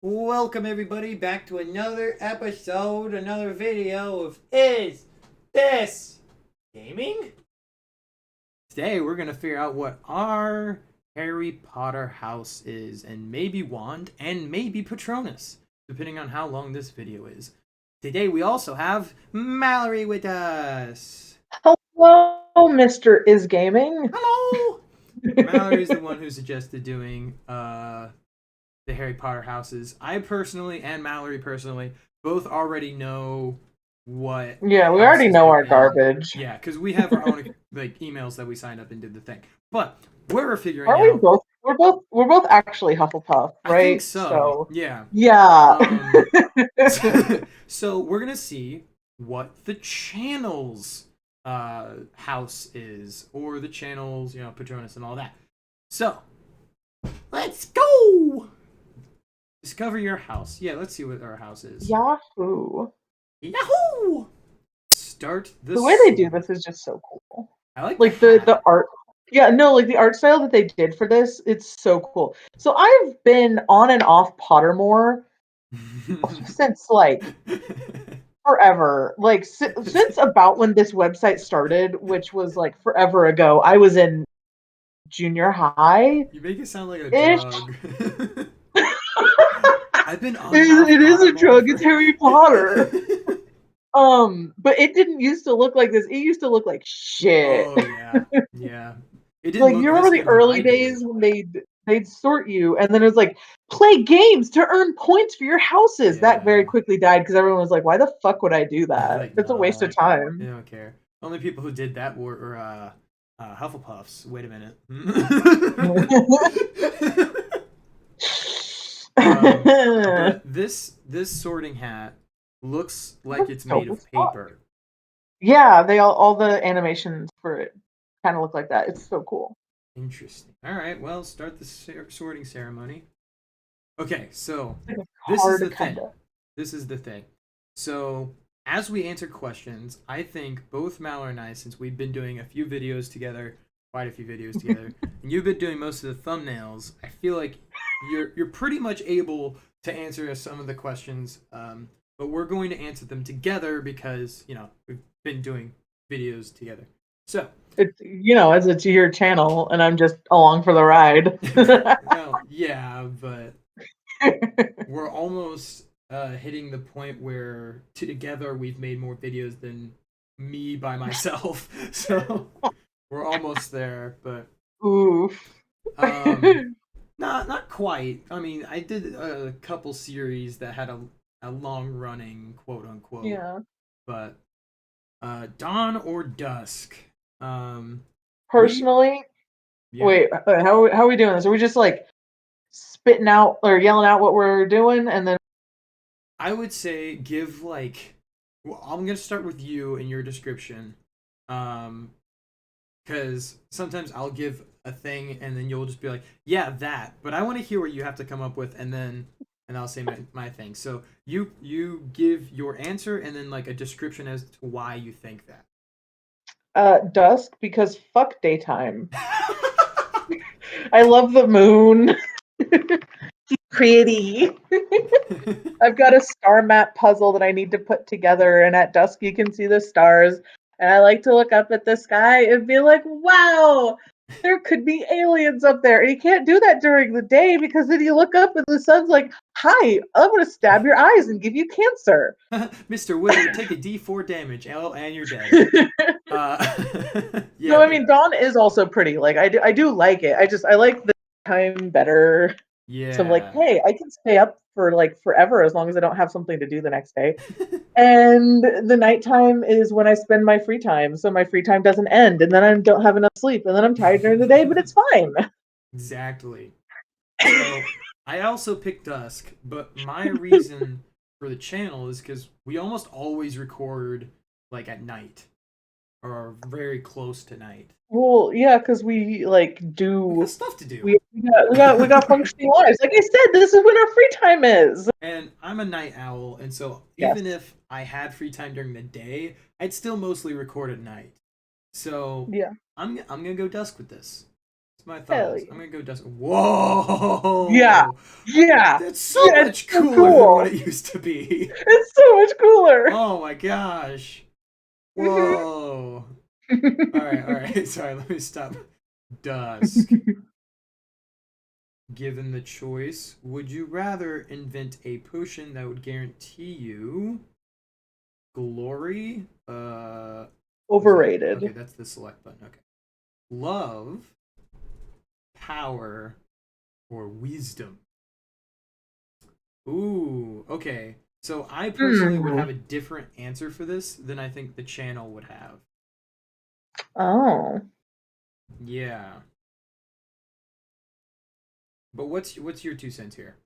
Welcome everybody back to another episode, another video of Is This Gaming? Today we're going to figure out what our Harry Potter house is, and maybe Wand, and maybe Patronus, depending on how long this video is. Today we also have Mallory with us. Hello, Mr. Is Gaming. Hello! Mallory's the one who suggested doing the Harry Potter houses. I personally and Mallory personally both already know what. Yeah, we already know our garbage. Yeah, because we have our own like emails that we signed up and did the thing. But we're figuring Aren't we out. both? We're both actually Hufflepuff, right? I think so. Yeah. Yeah. So we're gonna see what the channel's house is, or the channel's Patronus and all that. So let's go. Discover your house. Yeah, let's see what our house is. Yahoo! Yahoo! Start the way they do this is just so cool. I like the art. Yeah, no, like the art style that they did for this, it's so cool. So I've been on and off PotterMore since like forever. Like since about when this website started, which was like forever ago. I was in junior high. You make it sound like a drug. I've been on it is a drug. It's Harry Potter. But it didn't used to look like this. It used to look like shit. Oh yeah, yeah. It didn't like look you remember the early days when they'd sort you, and then it was like play games to earn points for your houses. Yeah. That very quickly died because everyone was like, "Why the fuck would I do that? Like, it's a waste of time." I don't care. Only people who did that were Hufflepuffs. Wait a minute. But this sorting hat looks like it's made of paper. Yeah, they all the animations for it kind of look like that. It's so cool. Interesting. All right, well, start the sorting ceremony. Okay, so like this is the thing. This is the thing. So as we answer questions, I think both Mallory and I, since we've been doing a few videos together, quite a few videos together, and you've been doing most of the thumbnails, I feel like you're pretty much able to answer some of the questions. But we're going to answer them together because we've been doing videos together. So it's as it's your channel, and I'm just along for the ride. Well, yeah, but we're almost hitting the point where together we've made more videos than me by myself. So we're almost there, but oof. Not quite. I mean, I did a couple series that had a long running quote unquote. Yeah. But dawn or dusk? Personally, wait, how are we doing this? Are we just like spitting out or yelling out what we're doing, and then? I would say give well, I'm gonna start with you and your description, because sometimes I'll give a thing and then you'll just be like, yeah, that. But I want to hear what you have to come up with, and I'll say my thing. So you give your answer and then like a description as to why you think that. Dusk, because fuck daytime. I love the moon. Pretty. I've got a star map puzzle that I need to put together, and at dusk you can see the stars. And I like to look up at the sky and be like, wow, there could be aliens up there. And you can't do that during the day because then you look up and the sun's like, hi, I'm going to stab your eyes and give you cancer. Mr. Wizard, take a D4 damage, and you're dead. Yeah. No, I mean, dawn is also pretty. Like, I do like it. I like the time better. Yeah. So I'm like, hey, I can stay up for like forever as long as I don't have something to do the next day. And the nighttime is when I spend my free time. So my free time doesn't end. And then I don't have enough sleep. And then I'm tired during the day, but it's fine. Exactly. So I also picked dusk, but my reason for the channel is because we almost always record like at night or very close to night. Well, yeah, because we like we got stuff to do. We got functioning lives. Like I said, this is when our free time is. And I'm a night owl, and so even if I had free time during the day, I'd still mostly record at night. So yeah, I'm gonna go dusk with this. It's my Hell thighs. yeah. I'm gonna go dusk. Yeah. Whoa! Yeah. That's so Yeah, it's much so cooler than what cool. it used to be. It's so much cooler. Oh my gosh. Mhm. Whoa. All right. Sorry, let me stop. Dusk. Given the choice, would you rather invent a potion that would guarantee you glory? Was that okay? Overrated. That's the select button. Okay. Love, power, or wisdom? Ooh, okay. So I personally would Hmm. have a different answer for this than I think the channel would have. Oh. Yeah. But what's your 2 cents here?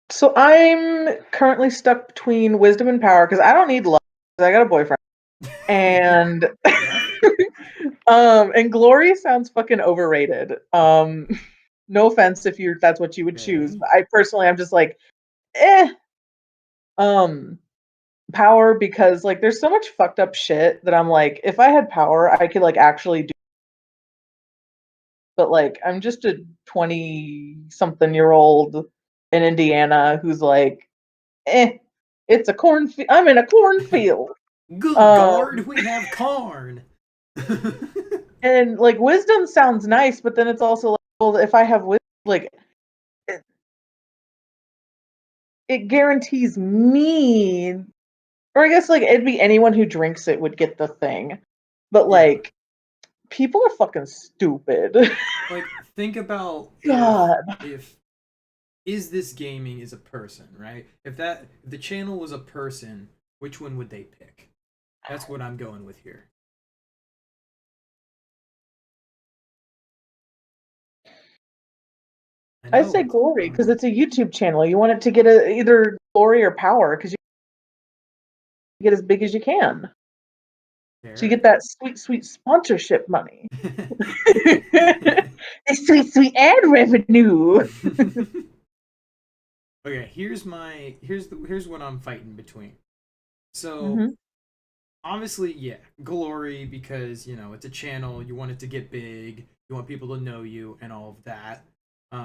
So I'm currently stuck between wisdom and power because I don't need love 'cause I got a boyfriend. And Enough. and glory sounds fucking overrated. No offense if you that's what you would choose, Okay. but I personally I'm just like, eh. Um, power because like there's so much fucked up shit that I'm like, if I had power, I could like actually do. But like, I'm just a 20 something year old in Indiana who's like, eh, it's a cornfield. I'm in a cornfield. Good Um, guard, we have corn. and like wisdom sounds nice, but then it's also like, well, if I have wisdom, like it, it guarantees me, or I guess like it'd be anyone who drinks it would get the thing. But Yeah. like, people are fucking stupid. Like think about God. if is this gaming is a person, right? If the channel was a person, which one would they pick? That's what I'm going with here. I I know say it's glory because hard. it's a YouTube channel. You want it to get either glory or power because you get as big as you can. So you Fair. get that sweet, sweet sponsorship money. The sweet, sweet ad revenue. Okay, here's what I'm fighting between. So Hmm. obviously, yeah, glory because it's a channel. You want it to get big. You want people to know you and all of that.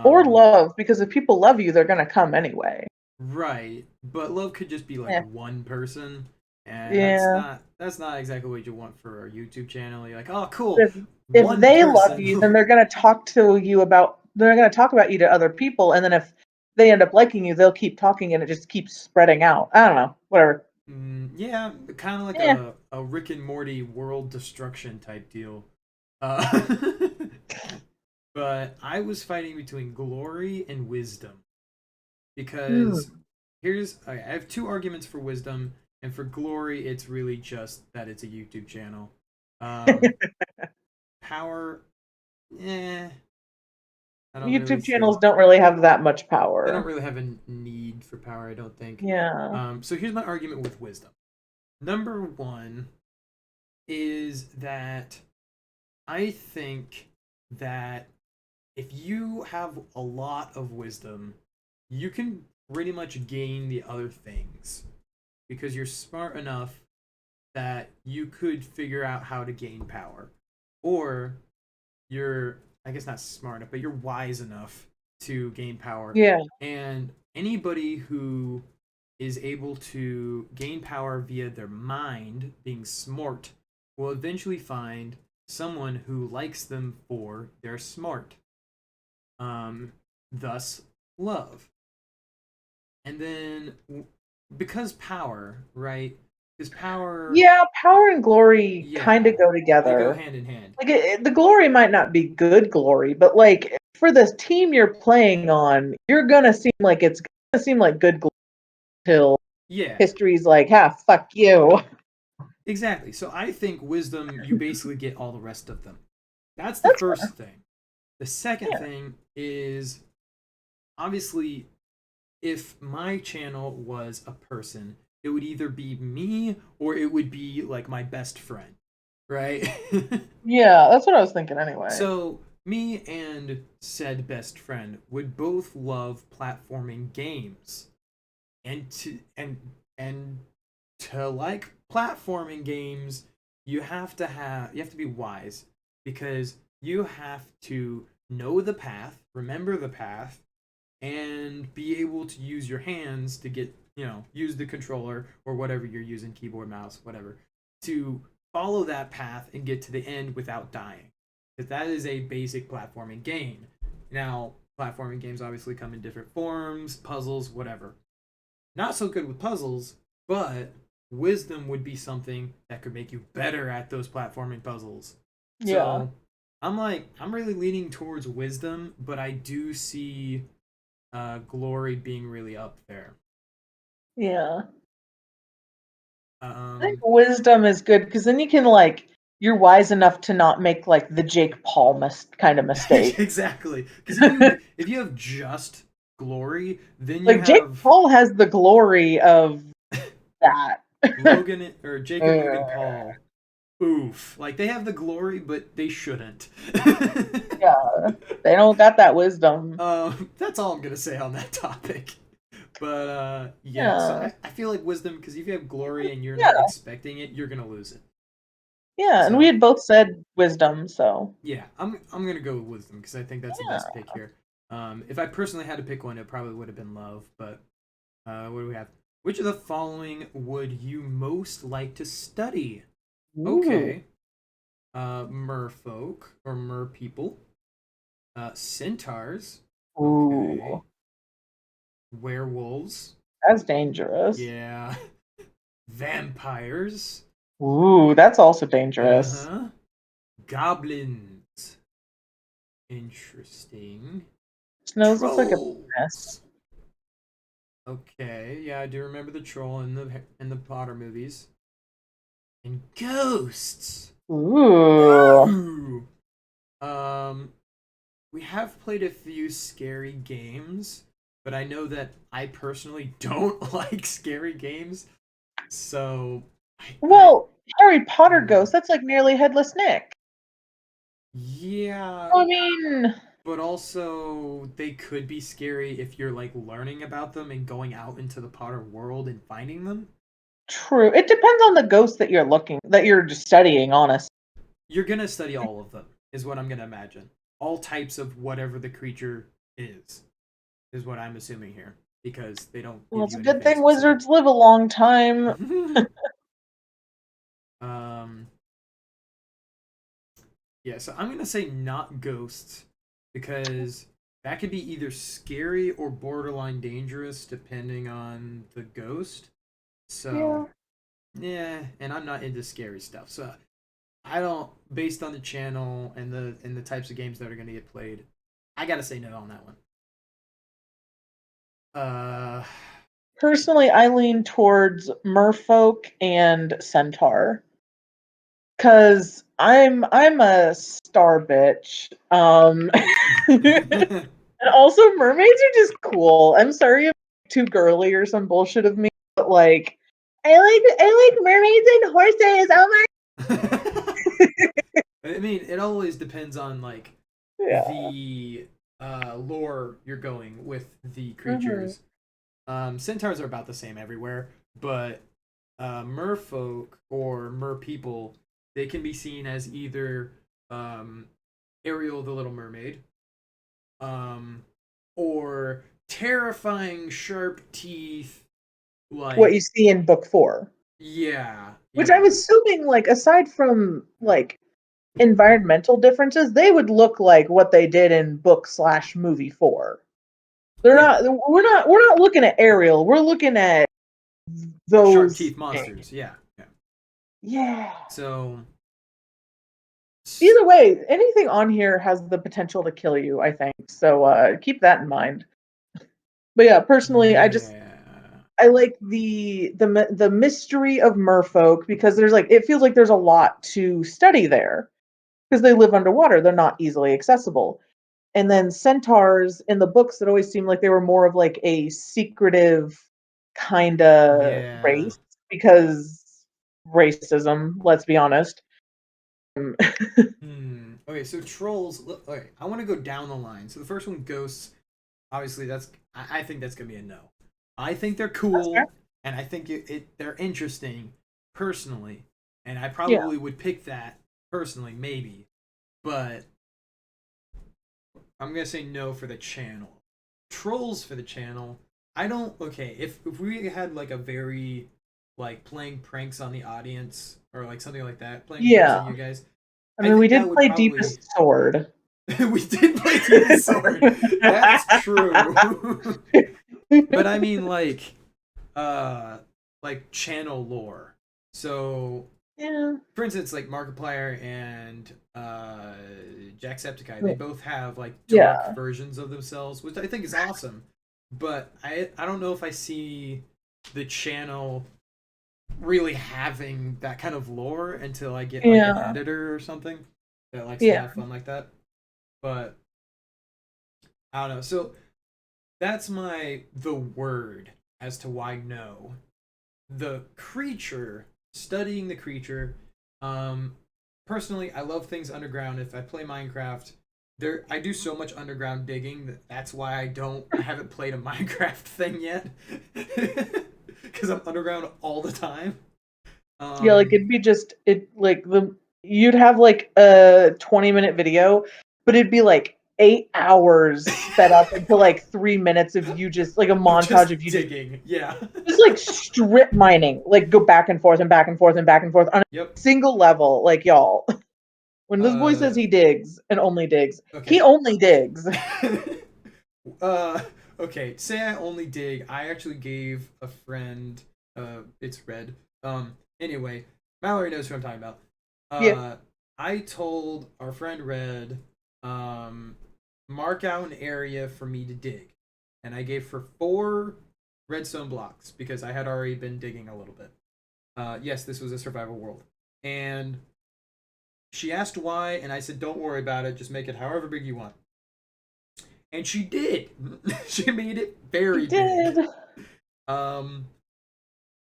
Or Um, love, because if people love you, they're gonna come anyway. right, but love could just be like Yeah. one person, and Yeah. that's not exactly what you want for a YouTube channel. You're like, oh, cool, If one they love you, then person. they're gonna talk about you to other people, and then if they end up liking you, they'll keep talking, and it just keeps spreading out. I don't know. Whatever. Yeah, kind of like Yeah. a Rick and Morty world destruction type deal. Uh, but I was fighting between glory and wisdom because Hmm. I have 2 arguments for wisdom, and for glory, it's really just that it's a YouTube channel. Um, power, eh, I don't really YouTube see. channels don't really have that much They don't power. really have a need for power, I don't think. Yeah. So here's my argument with wisdom. Number one is that I think that if you have a lot of wisdom, you can pretty much gain the other things because you're smart enough that you could figure out how to gain power. Or you're, I guess, not smart enough, but you're wise enough to gain power. Yeah. And anybody who is able to gain power via their mind, being smart, will eventually find someone who likes them for their smart. Thus, love. And then, because power, right? Because power, Yeah, power and glory kind yeah, of go they go together. hand in hand. Like the glory might not be good glory, but like for this team you're playing on, you're gonna seem like it's gonna seem like good glory till Yeah, history's like, ha, fuck you. exactly. So I think wisdom, you basically get all the rest of them. That's the That's first fair. thing. The second Yeah. thing is obviously if my channel was a person, it would either be me or it would be like my best friend, right? Yeah, that's what I was thinking anyway. So, me and said best friend would both love platforming games. And and to like platforming games, you have to be wise because you have to know the path, remember the path, and be able to use your hands to get, use the controller or whatever you're using, keyboard, mouse, whatever, to follow that path and get to the end without dying. Because that is a basic platforming game. Now, platforming games obviously come in different forms, puzzles, whatever. Not so good with puzzles, but wisdom would be something that could make you better at those platforming puzzles. Yeah. So I'm really leaning towards wisdom, but I do see glory being really up there. Yeah. I think Um, wisdom is good because then you can like you're wise enough to not make like the Jake Paul kind of mistake. exactly, because if you have just glory, then you Like Jake have Paul has the glory of that. Logan or Jake and Logan Paul. Oof, like they have the glory, but they shouldn't. Yeah, they don't got that wisdom. That's all I'm gonna say on that topic. But yeah, so Yeah, I feel like wisdom, because if you have glory and you're not yeah, expecting it, you're gonna lose it. yeah. And we So had both said wisdom, so yeah, I'm gonna go with wisdom because I think that's the best yeah. pick here. If I personally had to pick one, it probably would have been love. But what do we have? Which of the following would you most like to study? Ooh, Okay, merfolk or merpeople, centaurs. Okay, ooh, werewolves. that's dangerous. Yeah, vampires. Ooh, that's also Uh dangerous. huh. Goblins. Interesting. Snows looks like a mess. Trolls. Okay, yeah, I do remember the troll in the Potter movies. And ghosts. Ooh, Ooh. Um, we have played a few scary games, but I know that I personally don't like scary games. So I well, Harry Potter hmm, ghost. That's like nearly headless Nick. yeah, I mean, but also they could be scary if you're like learning about them and going out into the Potter world and finding them. true. It depends on the ghost that you're just studying, honestly. You're gonna study all of them, is what I'm gonna imagine. All types of whatever the creature is what I'm assuming here, because they don't Well, give it's you a good anything thing specific. wizards live a long time. um, yeah, so I'm gonna say not ghosts, because that could be either scary or borderline dangerous depending on the ghost. So Yeah. yeah, and I'm not into scary stuff. So I don't, based on the channel and the types of games that are gonna get played, I gotta say no on that one. Uh, Personally, I lean towards merfolk and centaur because I'm a star bitch. And also mermaids are just cool. I'm sorry if I'm too girly or some bullshit of me, but like I like mermaids and horses. Oh my I mean, it always depends on like yeah. the lore you're going with the Hmm. creatures. Centaurs are about the same everywhere, but merfolk or merpeople, they can be seen as either um, Ariel the Little Mermaid, um, or terrifying sharp teeth, What you like see in book 4. yeah, Which I'm yeah, assuming like aside from like environmental differences, they would look like what they did in book/movie 4. They're yeah, not we're not looking at Ariel. We're looking at sharp those teeth things. monsters, yeah, yeah. Yeah. So Either way, anything on here has the potential to kill you, I think. So keep that in mind. But yeah, personally, yeah, I like the mystery of merfolk because there's like it feels like there's a lot to study there because they live underwater. They're not easily accessible. And then centaurs in the books that always seemed like they were more of like a secretive kind of yeah. race because racism, let's be honest. Okay, so trolls. Okay, I want to go down the line. So the first one, ghosts. Obviously, I think that's gonna be a no. I think they're That's fair. cool, and I think they're interesting personally, and I Yeah. probably would pick that personally, maybe. but I'm gonna say no for the channel. Trolls for the channel. I don't. Okay, if we had like a very like playing pranks on the audience or like something like that, playing pranks Yeah. on you guys, I I mean, we think that did would play probably. Deepest Sword. We did play Demon's Sword. That's true. But I mean uh like channel lore. So Yeah. for instance, like Markiplier and Jacksepticeye, they both have like dark Yeah. versions of themselves, which I think is awesome. But I don't know if I see the channel really having that kind of lore until I get like an Yeah. editor or something that likes to Yeah. have fun like that. But I don't know. So that's the word as to why no. The creature, studying the creature. Um, Personally, I love things underground. If I play Minecraft, I do so much underground digging that's why I haven't played a Minecraft thing yet, because I'm underground all the time. Yeah, like Um, it'd be just it like the you'd have like a 20-minute video, but it'd be like 8 hours sped up into like 3 minutes of you just like a of just montage of you digging. Yeah. just like strip mining, like go back and forth and back and forth and back and forth on a Yep. single level, like y'all. When this boy says Uh, he digs and only digs, he okay. only digs. uh, okay. Say I only dig. I actually gave a friend. It's red. Anyway, Mallory knows who I'm talking about. Yeah, I told our friend Red, mark out an area for me to dig, and I gave her 4 redstone blocks because I had already been digging a little bit. Yes, this was a survival world, and she asked why, and I said, "Don't worry about it. Just make it however big you want." And she did. She made it he very big. did. Um,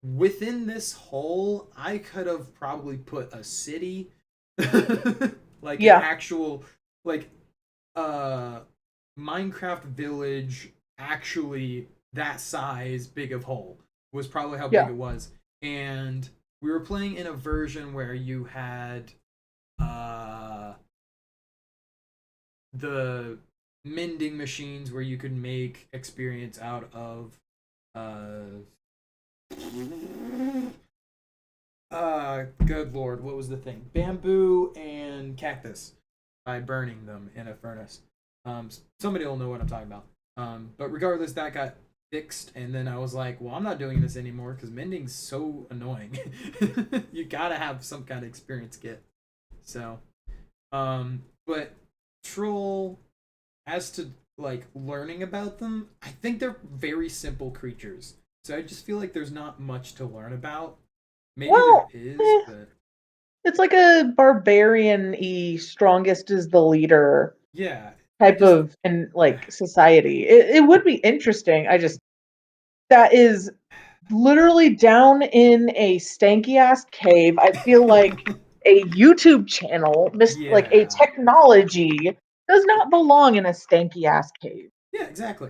Within this hole, I could have probably put a city, like an Yeah, actual, like, uh, Minecraft village, actually that size, big of hole was probably how big yeah, it was. And we were playing in a version where you had, uh, the mending machines where you could make experience out of uh good lord, what was the thing? Bamboo and cactus by burning them in a furnace. Somebody will know what I'm talking about. But regardless, that got fixed, and then I was like, well, I'm not doing this anymore because mending's so annoying. You gotta have some kind of experience kit. So, but troll, as to like learning about them, I think they're very simple creatures. So I just feel like there's not much to learn about. Maybe there well, is, but it's like a barbarian-y, strongest is the leader yeah, I type just of in like society. It would be interesting. I just that is literally down in a stanky ass cave. I feel like a YouTube channel, like a yeah. technology, does not belong in a stanky ass cave. Yeah, exactly.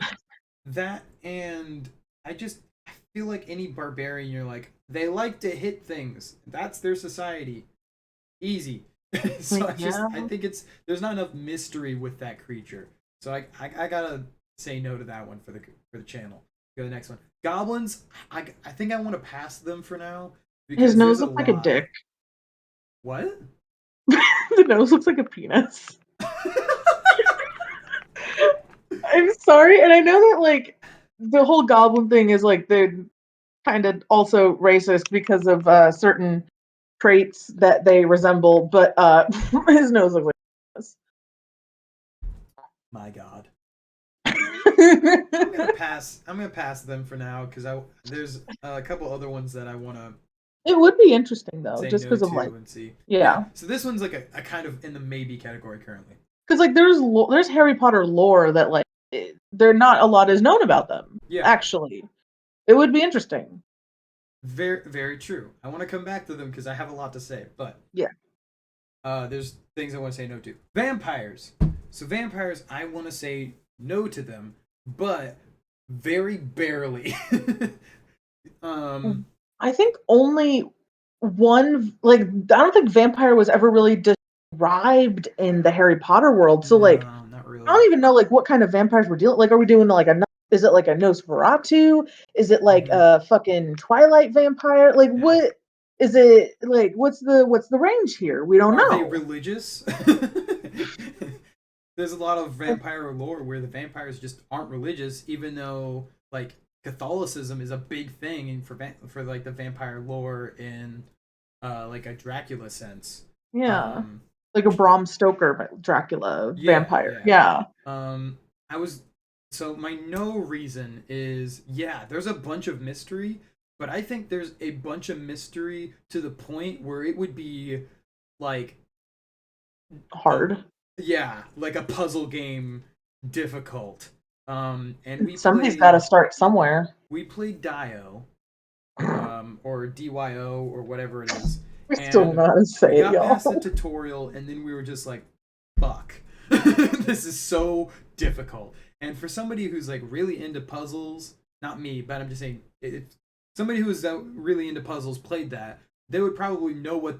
That, and I feel like any barbarian, you're like, they like to hit things. That's their society. Easy. So Like, yeah, I think there's not enough mystery with that creature. So I gotta say no to that one for the channel. Go to the next one. Goblins, I think I want to pass them for now his because there's nose a looks like a lot. dick. What? The nose looks like a penis. I'm sorry, and I know that like the whole goblin thing is like they're kind of also racist because of certain traits that they resemble, but his nose looks like this. My God. It I'm gonna pass them for now because I there's a couple other ones that I want to would be interesting though, say just no because of like, to and see. Yeah. yeah, So this one's like a kind of in the maybe category currently. because like there's Harry Potter lore that like there not a lot is known about them. Yeah. Actually, it would be interesting. Very true. I want to come back to them because I have a lot to say, but Yeah. there's things I want to say no to. Vampires. So vampires, I want to say no to them, but very barely. um, I think only one like I don't think vampire was ever really thrived in the Harry Potter world. So like No, not I really. don't even know like what kind of vampires we're dealing. Like, are we doing like is it like a Nosferatu? Is it like Hmm. a fucking Twilight vampire? Like, Yeah. what is it? Like, what's the range here? We don't Are they know. religious? There's a lot of vampire lore where the vampires just aren't religious, even though like Catholicism is a big thing in for like the vampire lore in like a Dracula sense. Yeah, Um, like a Bram Stoker Dracula yeah, vampire. yeah. Yeah, Um, I was so my no reason is yeah. There's a bunch of mystery, but I think there's a bunch of mystery to the point where it would be like a hard. yeah, like a puzzle game difficult. And Somebody's got to start somewhere. we played Dio, or DYO or whatever it is, We still don't and know how to we say it, got past the y'all. tutorial, and then we were just like, "Fuck, this is so difficult." And for somebody who's like really into puzzles, not me, but I'm just saying, if somebody who is really into puzzles played that, they would probably know what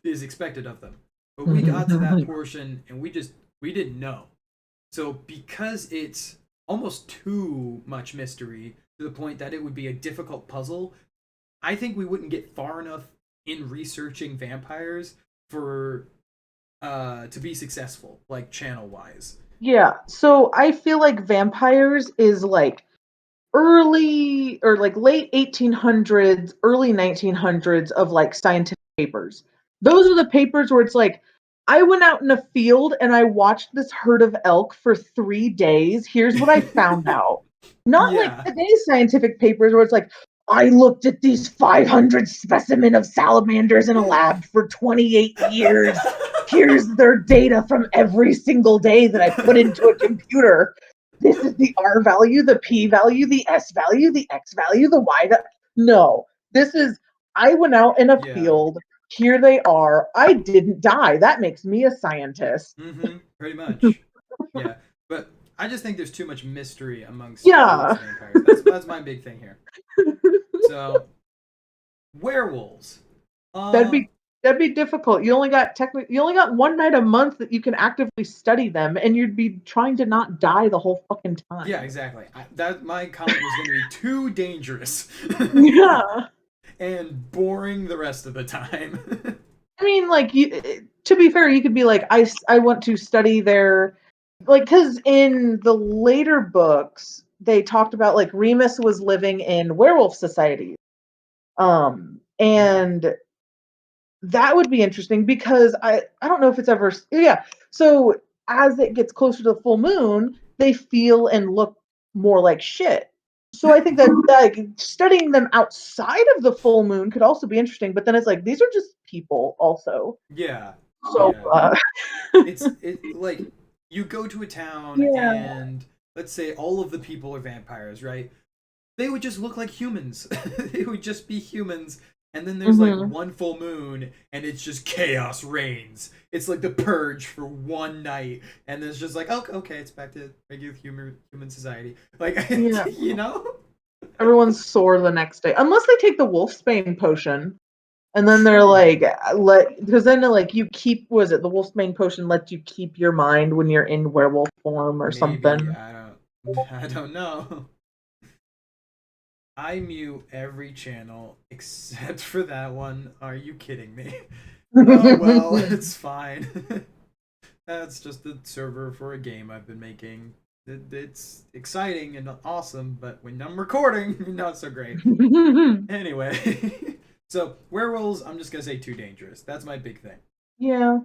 is expected of them. But we got to that portion, and we didn't know. So because it's almost too much mystery to the point that it would be a difficult puzzle, I think we wouldn't get far enough in researching vampires for to be successful, like channel wise. Yeah, so I feel like vampires is like early or like late 1800s, early 1900s of like scientific papers. Those are the papers where it's like, I went out in a field and I watched this herd of elk for 3 days. Here's what I found out. Not like Yeah. today's scientific papers where it's like, I looked at these 500 specimen of salamanders in a lab for 28 years. Here's their data from every single day that I put into a computer. This is the R value, the P value, the S value, the X value, the Y value. No, this is, I went out in a Yeah. field. Here they are. I didn't die. That makes me a scientist. Mm-hmm. Pretty much. Yeah. But I just think there's too much mystery amongst Yeah, vampires. That's my big thing here. So werewolves. that'd Uh be that'd be difficult. You only got one night a month that you can actively study them, and you'd be trying to not die the whole fucking yeah, time. exactly. That my comment was going to be too dangerous Yeah, and boring the rest of the time. I mean, like you. To be fair, you could be like, I want to study their like because in the later books they talked about like Remus was living in werewolf societies, Yeah. and that would be interesting because I don't know if it's ever yeah. So as it gets closer to the full moon, they feel and look more like shit. So I think that like studying them outside of the full moon could also be interesting. But then it's like these are just people also. Yeah. So Yeah. It like you go to a town yeah. and let's say all of the people are vampires, right? They would just look like humans. They would just be humans. And then there's like Hmm. one full moon and it's just chaos reigns. It's like the purge for one night and it's just like okay, it's back to regular human society. Like Yeah. you know? Everyone's sore the next day, unless they take the wolfsbane potion, and then they're True. like, let because then like you keep was it the wolfsbane potion lets you keep your mind when you're in werewolf form or Maybe something. I don't know. I mute every channel except for that one. Are you kidding me? Oh well, it's fine. That's just the server for a game I've been making. It's exciting and awesome, but when I'm recording, not so great. Anyway, so werewolves, I'm just gonna say too dangerous. That's my big thing. Yeah.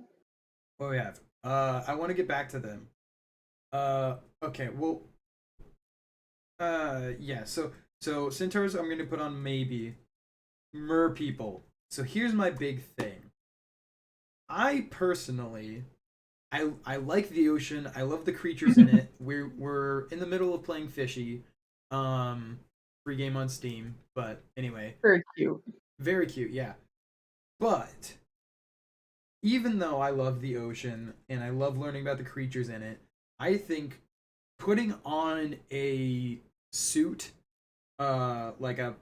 What do we have? I want to get back to them. Okay, well, yeah. So centaurs, I'm gonna put on maybe mer people. So here's my big thing. I personally, I like the ocean. I love the creatures in it. We're in the middle of playing Fishy, um, free game on Steam. But anyway, Very cute. very cute, yeah. But even though I love the ocean and I love learning about the creatures in it, I think putting on a suit, like a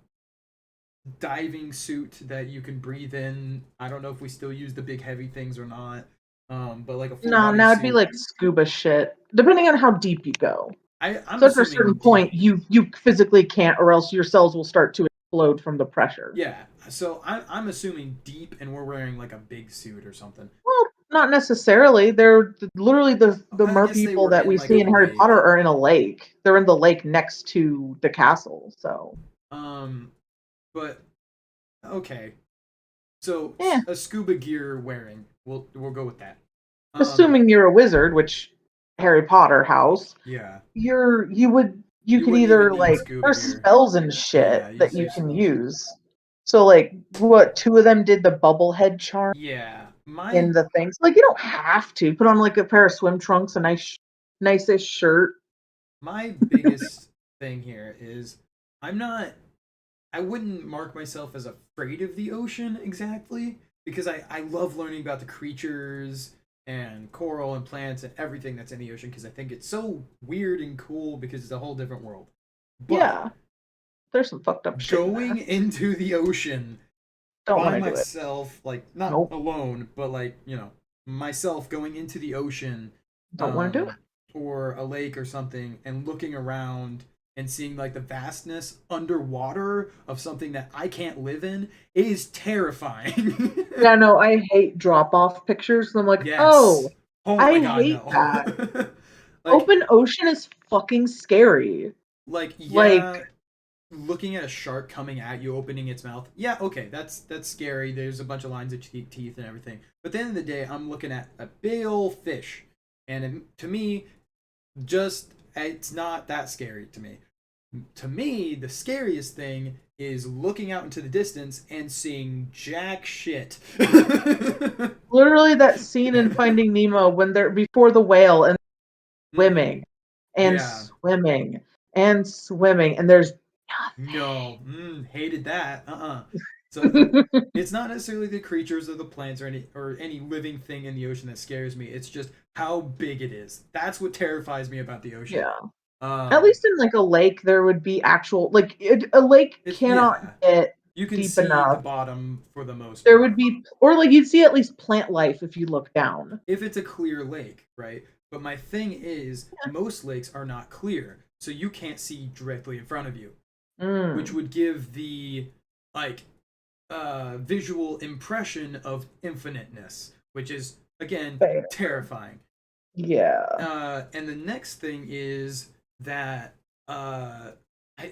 diving suit that you can breathe in. I don't know if we still use the big heavy things or not. But like a full No, body now it'd be suit. like scuba shit, depending on how deep you go. I'm So after a certain assuming point, deep. you physically can't, or else your cells will start to explode from the pressure. Yeah. So I'm assuming deep, and we're wearing like a big suit or something. Well, not necessarily. They're literally the I mer guess they people were that in we like a see in Harry Potter lake. are in a lake. They're in the lake next to the castle. So Um, but okay. So yeah, a scuba gear wearing. We'll go with that. Um, assuming you're a wizard, which Harry Potter house, yeah. you You could wouldn't even either need like scuba there's gear. spells and Yeah, shit you that just you use can spells. use. So like what two of them did the bubblehead charm Yeah. in the things. Like you don't have to put on like a pair of swim trunks, a nicest shirt. My biggest thing here is I'm not I wouldn't mark myself as afraid of the ocean exactly because I love learning about the creatures and coral and plants and everything that's in the ocean because I think it's so weird and cool because it's a whole different world. But Yeah, there's some fucked up shit in going there. into the ocean Don't want by to do it. myself, like not Nope. alone, but like, myself going into the ocean, Don't want to do it. um, or a lake or something and looking around and seeing like the vastness underwater of something that I can't live in is terrifying. Yeah, no, I hate drop off pictures. I'm like, oh, Yes. Oh my I god, hate no. that. like Open ocean is fucking scary. like Like, yeah, looking at a shark coming at you, opening its mouth. Yeah, okay, that's scary. There's a bunch of lines of teeth and everything. But at the end of the day, I'm looking at a big old fish, and to me, just it's not that scary to me. To me, the scariest thing is looking out into the distance and seeing jack shit. literally that scene in Finding Nemo when they're before the whale and Mm, swimming and yeah. swimming and swimming, and there's No, hated that. So nothing. it's not necessarily the creatures or the plants or any living thing in the ocean that scares me. It's just how big it is. That's what terrifies me about the ocean. Yeah. At Um, least in like a lake, there would be actual like a lake it's cannot yeah, get you can deep see the enough. bottom for the most There would part be, or like you'd see at least plant life if you look down. if it's a clear lake, right? But my thing is, most lakes are not clear, so you can't see directly in front of you, which Mm, would give the like visual impression of infiniteness, which is again fair. terrifying. Yeah. And the next thing is that uh,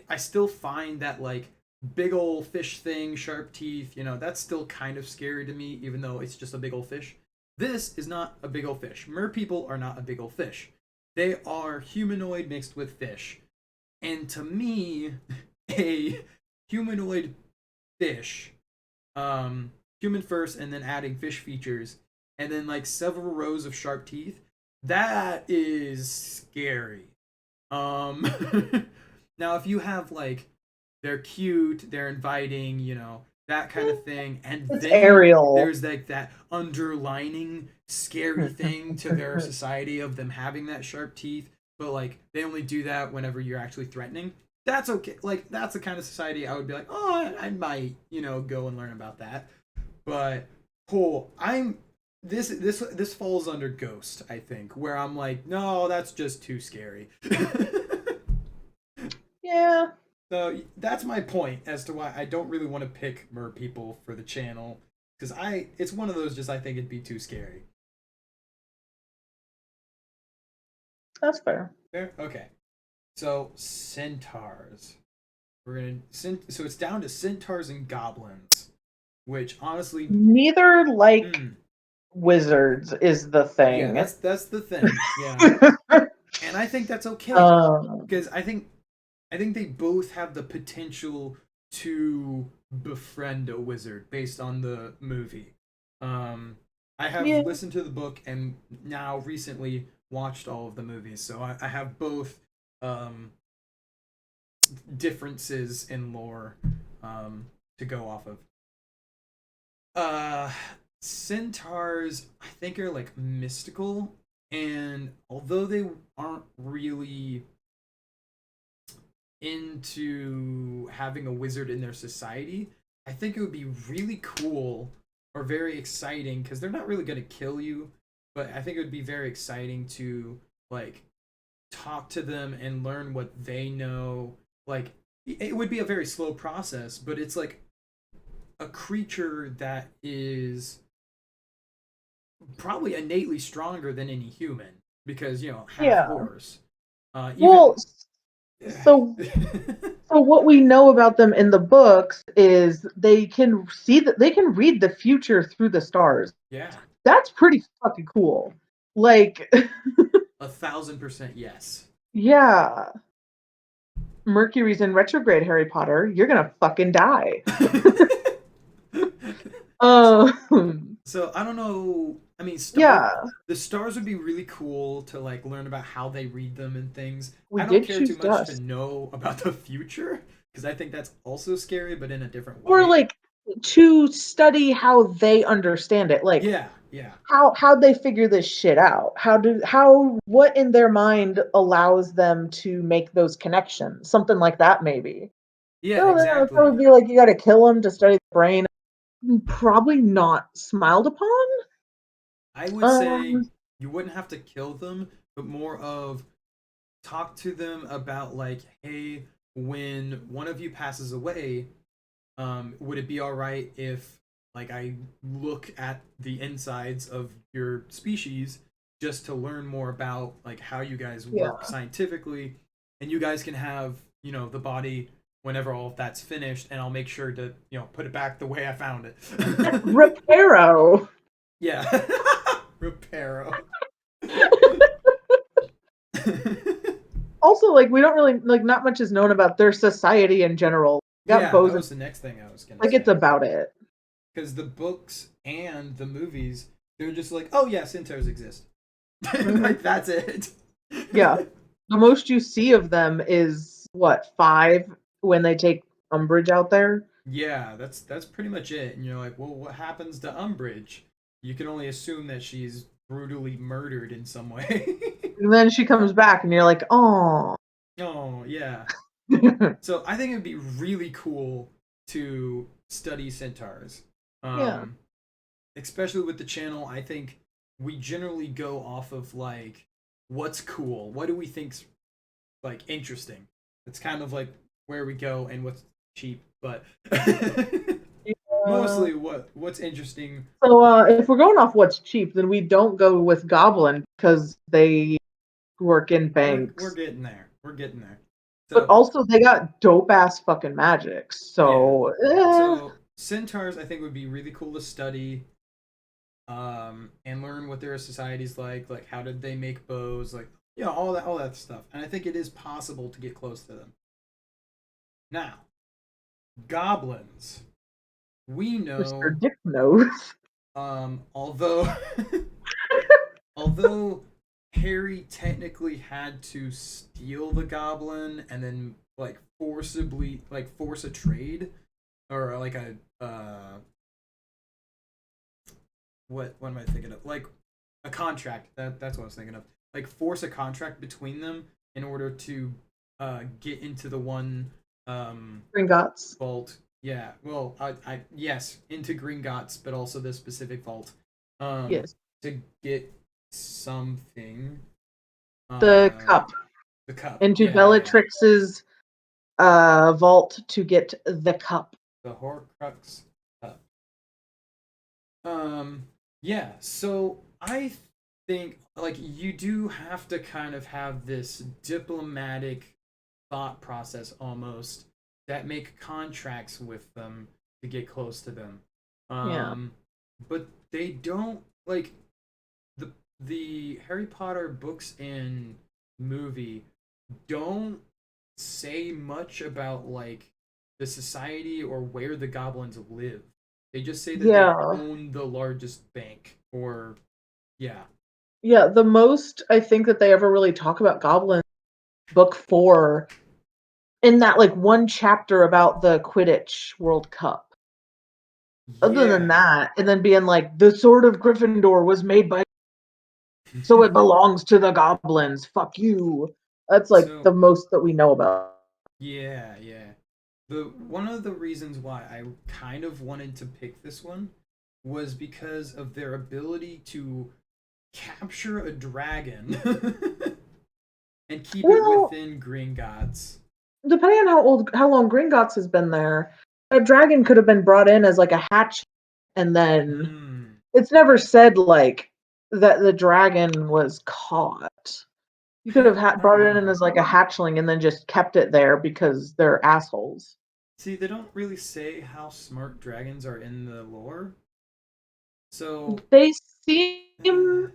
I still find that like big old fish thing, sharp teeth, that's still kind of scary to me, even though it's just a big old fish. This is not a big old fish. Mer people are not a big old fish. They are humanoid mixed with fish. And to me, a humanoid fish, human first and then adding fish features, and then like several rows of sharp teeth, that is scary. Um, now if you have like they're cute, they're inviting, that kind of thing, and It's then Ariel. there's like that underlining scary thing to their society of them having that sharp teeth, but like they only do that whenever you're actually threatening. That's okay. Like that's the kind of society I would be like, oh, I might, go and learn about that. But cool, I'm this falls under Ghost, I think, where I'm like, no, that's just too scary. Yeah, So that's my point as to why I don't really want to pick mer people for the channel because it's one of those just I think it'd be too scary. that's fair. Fair? Okay. So centaurs. We're gonna so it's down to centaurs and goblins, which honestly, Neither like mm, wizards is the yeah, thing. that's the thing. Yeah, and I think that's okay um, because I think they both have the potential to befriend a wizard based on the movie. Um, I have yeah, listened to the book and now recently watched all of the movies, so I have both um, differences in lore to go off of. Uh, Centaurs, I think, are like mystical, and although they aren't really into having a wizard in their society, I think it would be really cool or very exciting because they're not really going to kill you. but I think it would be very exciting to like talk to them and learn what they know. Like it would be a very slow process, but it's like a creature that is probably innately stronger than any human because half Yeah. horse. Well, Even so so what we know about them in the books is they can see that they can read the future through the stars. yeah, That's pretty fucking cool. Like, 1,000% yes. yeah, Mercury's in retrograde, Harry Potter. You're gonna fucking die. Um, So I don't know. I mean, yeah, the stars would be really cool to like learn about how they read them and things. we I don't did care too choose much to dust. know about the future because I think that's also scary, but in a different Or way. like to study how they understand it. Like Yeah, yeah, how they figure this shit out. How what in their mind allows them to make those connections. Something like that maybe. yeah, So then it exactly. would be like you got to kill them to study the brain. Probably not smiled upon. I would say Um, you wouldn't have to kill them, but more of talk to them about like, hey, when one of you passes away, would it be all right if like I look at the insides of your species just to learn more about like how you guys work yeah. scientifically, and you guys can have the body whenever all of that's finished, and I'll make sure to put it back the way I found it. Reparo. Yeah. Reparo. Also, like we don't really like not much is known about their society in general. Got Yeah, that bows and was the next thing I was gonna like it's say. about it. Because the books and the movies, they're just like, oh yeah, centaurs exist. Hmm. Like that's it. Yeah. The most you see of them is what, 5 when they take Umbridge out there? Yeah, that's pretty much it. And you're like, well, what happens to Umbridge? You can only assume that she's brutally murdered in some way. And then she comes back and you're like, "Oh." Oh yeah. So I think it would be really cool to study centaurs. Yeah. Um, Especially with the channel, I think we generally go off of like what's cool, what do we think's like interesting. It's kind of like where we go and what's cheap, but Uh, mostly what's interesting. so if we're going off what's cheap, then we don't go with Goblin because they work in We're banks. getting there. We're getting there. But So also they got dope ass fucking magic. yeah. So So centaurs I think would be really cool to study, and learn what their society's like how did they make bows, like all that stuff. And I think it is possible to get close to them. Now, goblins. We Mr. know, Dick knows. although although Harry technically had to steal the goblin and then like forcibly like force a trade or like a what am I thinking of? Like a contract. That's what I was thinking of. Like force a contract between them in order to get into the one Gringotts. vault. Yeah. Well, I yes, into Gringotts, but also this specific vault. Um Yes. to get something. The Uh cup. the cup. Into Yeah. Bellatrix's vault to get the cup. The Horcrux cup. Um, yeah, so I think like you do have to kind of have this diplomatic thought process almost that make contracts with them to get close to them. Yeah. Um, but they don't like the the Harry Potter books and movie don't say much about like the society or where the goblins live. They just say that they Yeah. own the largest bank or yeah. Yeah. The most I think that they ever really talk about goblins book 4 in that like one chapter about the Quidditch World Cup. Other than Yeah. that, and then being like, the sword of Gryffindor was made by, so it belongs to the goblins. Fuck you. That's like So the most that we know about. yeah, yeah. The one of the reasons why I kind of wanted to pick this one was because of their ability to capture a dragon and keep it Well, within Gringotts. depending on how long Gringotts has been there, a dragon could have been brought in as like a hatch, and then Hmm. it's never said like that the dragon was caught. You could have I don't brought it in know. as like a hatchling and then just kept it there because they're assholes. See, they don't really say how smart dragons are in the lore. So, They seem.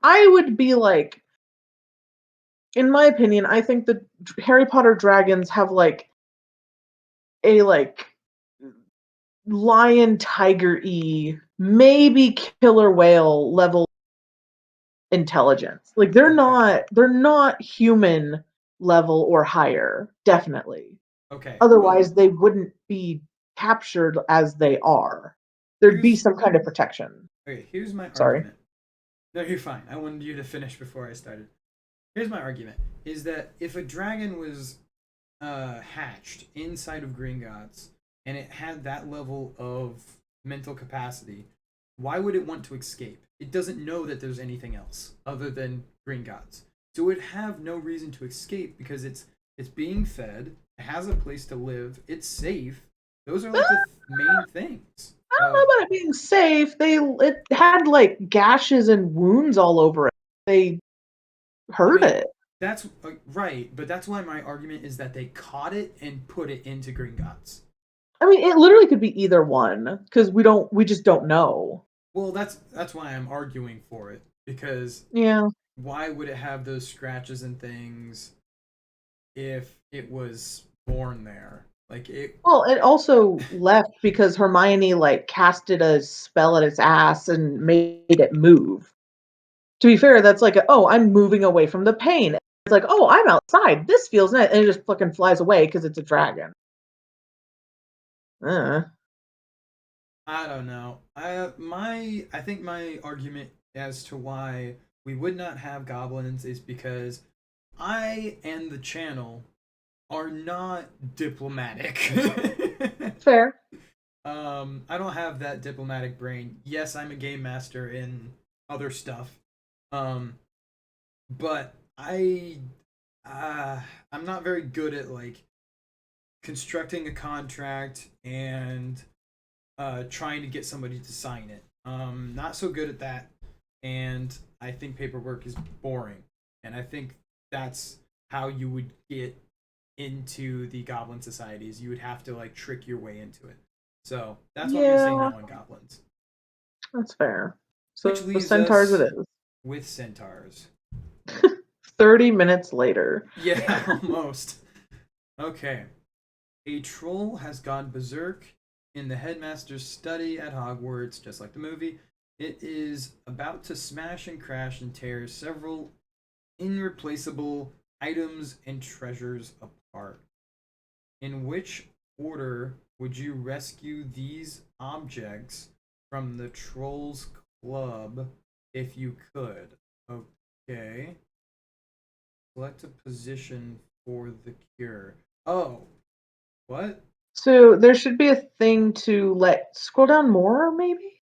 I would be like, in my opinion, I think the Harry Potter dragons have like a like lion tiger y, maybe killer whale level intelligence. Like okay. they're not human level or higher, definitely. Okay. Well, Otherwise they wouldn't be captured as they are. There'd be here's some kind of protection. here's my Sorry. argument. No, you're fine. I wanted you to finish before I started. Here's my argument: is that if a dragon was hatched inside of Gringotts and it had that level of mental capacity, why would it want to escape? It doesn't know that there's anything else other than Gringotts, so it would have no reason to escape because it's being fed, it has a place to live, it's safe. Those are like the main things. I don't know about it being safe. It had like gashes and wounds all over it. They I hurt mean, it. that's right, but that's why my argument is that they caught it and put it into Gringotts. I mean, it literally could be either one because we just don't know. Well, that's why I'm arguing for it because Yeah. why would it have those scratches and things if it was born there? Like it. Well, it also left because Hermione like casted a spell at its ass and made it move. To be fair, that's like, oh, I'm moving away from the pain. It's like, oh, I'm outside. This feels nice, and it just fucking flies away because it's a dragon. Uh. I don't know. I think my argument as to why we would not have goblins is because I and the channel are not diplomatic. Fair. I don't have that diplomatic brain. Yes, I'm a game master in other stuff. Um, but uh, I'm not very good at like constructing a contract and trying to get somebody to sign it. Not so good at that, and I think paperwork is boring, and I think that's how you would get into the Goblin societies. You would have to like trick your way into it. So that's why I'm gonna say Yeah, no on goblins. that's fair. Which So leaves centaurs it us is. with centaurs. 30 minutes later. Yeah, almost. Okay. A troll has gone berserk in the headmaster's study at Hogwarts, just like the movie. It is about to smash and crash and tear several irreplaceable items and treasures apart. In which order would you rescue these objects from the Trolls Club if you could? Okay. Select a position for the cure. Oh, what? So there should be a thing to let scroll down more, maybe?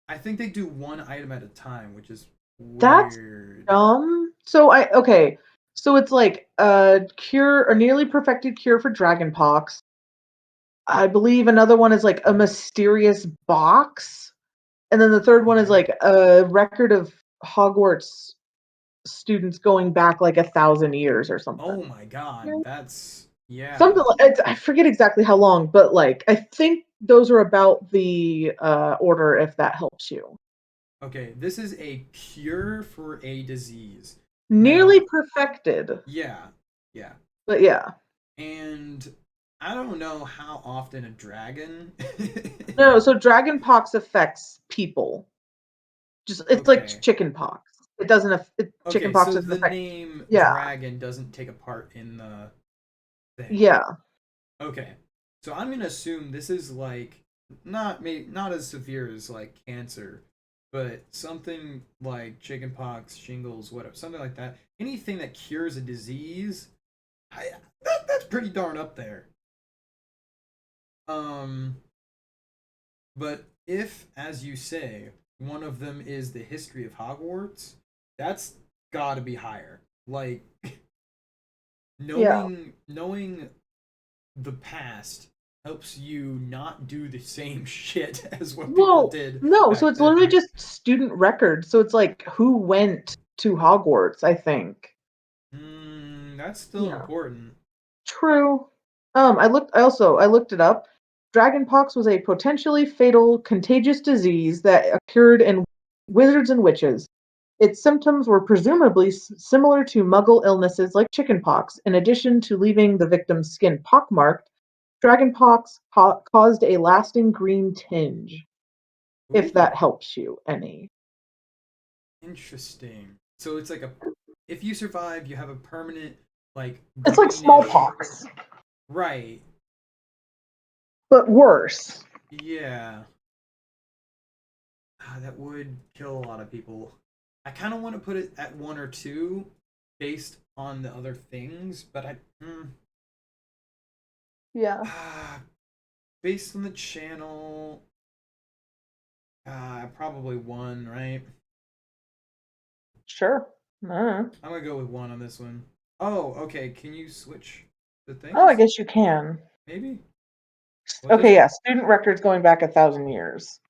I think they do one item at a time, which is That's weird. dumb. So I okay. So it's like a cure, a nearly perfected cure for dragonpox. I believe another one is like a mysterious box. And then the third one is like a record of Hogwarts students going back like 1,000 years or Oh something. my god, Yeah. that's yeah. Something like I forget exactly how long, but like I think those are about the order if that helps you. Okay, this is a cure for a disease. Nearly Now, perfected, yeah, yeah. but yeah. And I don't know how often a dragon. No, so dragon pox affects people. Just it's like Okay. chicken pox. It doesn't chicken Okay, pox so doesn't the affect. name Yeah, dragon doesn't take a part in the thing. yeah. Okay. So I'm gonna assume this is like not as severe as like cancer, but something like chickenpox, shingles, whatever, something like that. Anything that cures a disease, that's pretty darn up there. Um, but if, as you say, one of them is the history of Hogwarts, that's gotta be higher. Like Yeah. knowing the past helps you not do the same shit as what people Well, did no, so back it's literally then. just student records. So it's like who went to Hogwarts, I think. That's still Yeah. important. True. I looked it up. Dragonpox was a potentially fatal contagious disease that occurred in wizards and witches. Its symptoms were presumably similar to muggle illnesses like chickenpox. In addition to leaving the victim's skin pockmarked, dragonpox caused a lasting green tinge, if Ooh, that helps you any. interesting. So it's like a if you survive, you have a permanent like It's like greenish. smallpox, Right. but worse. Yeah. That would kill a lot of people. I kind of want to put it at one or two based on the other things, but Yeah, uh, based on the channel, probably one, right? sure. I'm gonna go with one on this one. Oh, okay. Can you switch the Oh, I things? guess you can. Maybe. What does Okay, it? yeah, student records going back 1,000 years.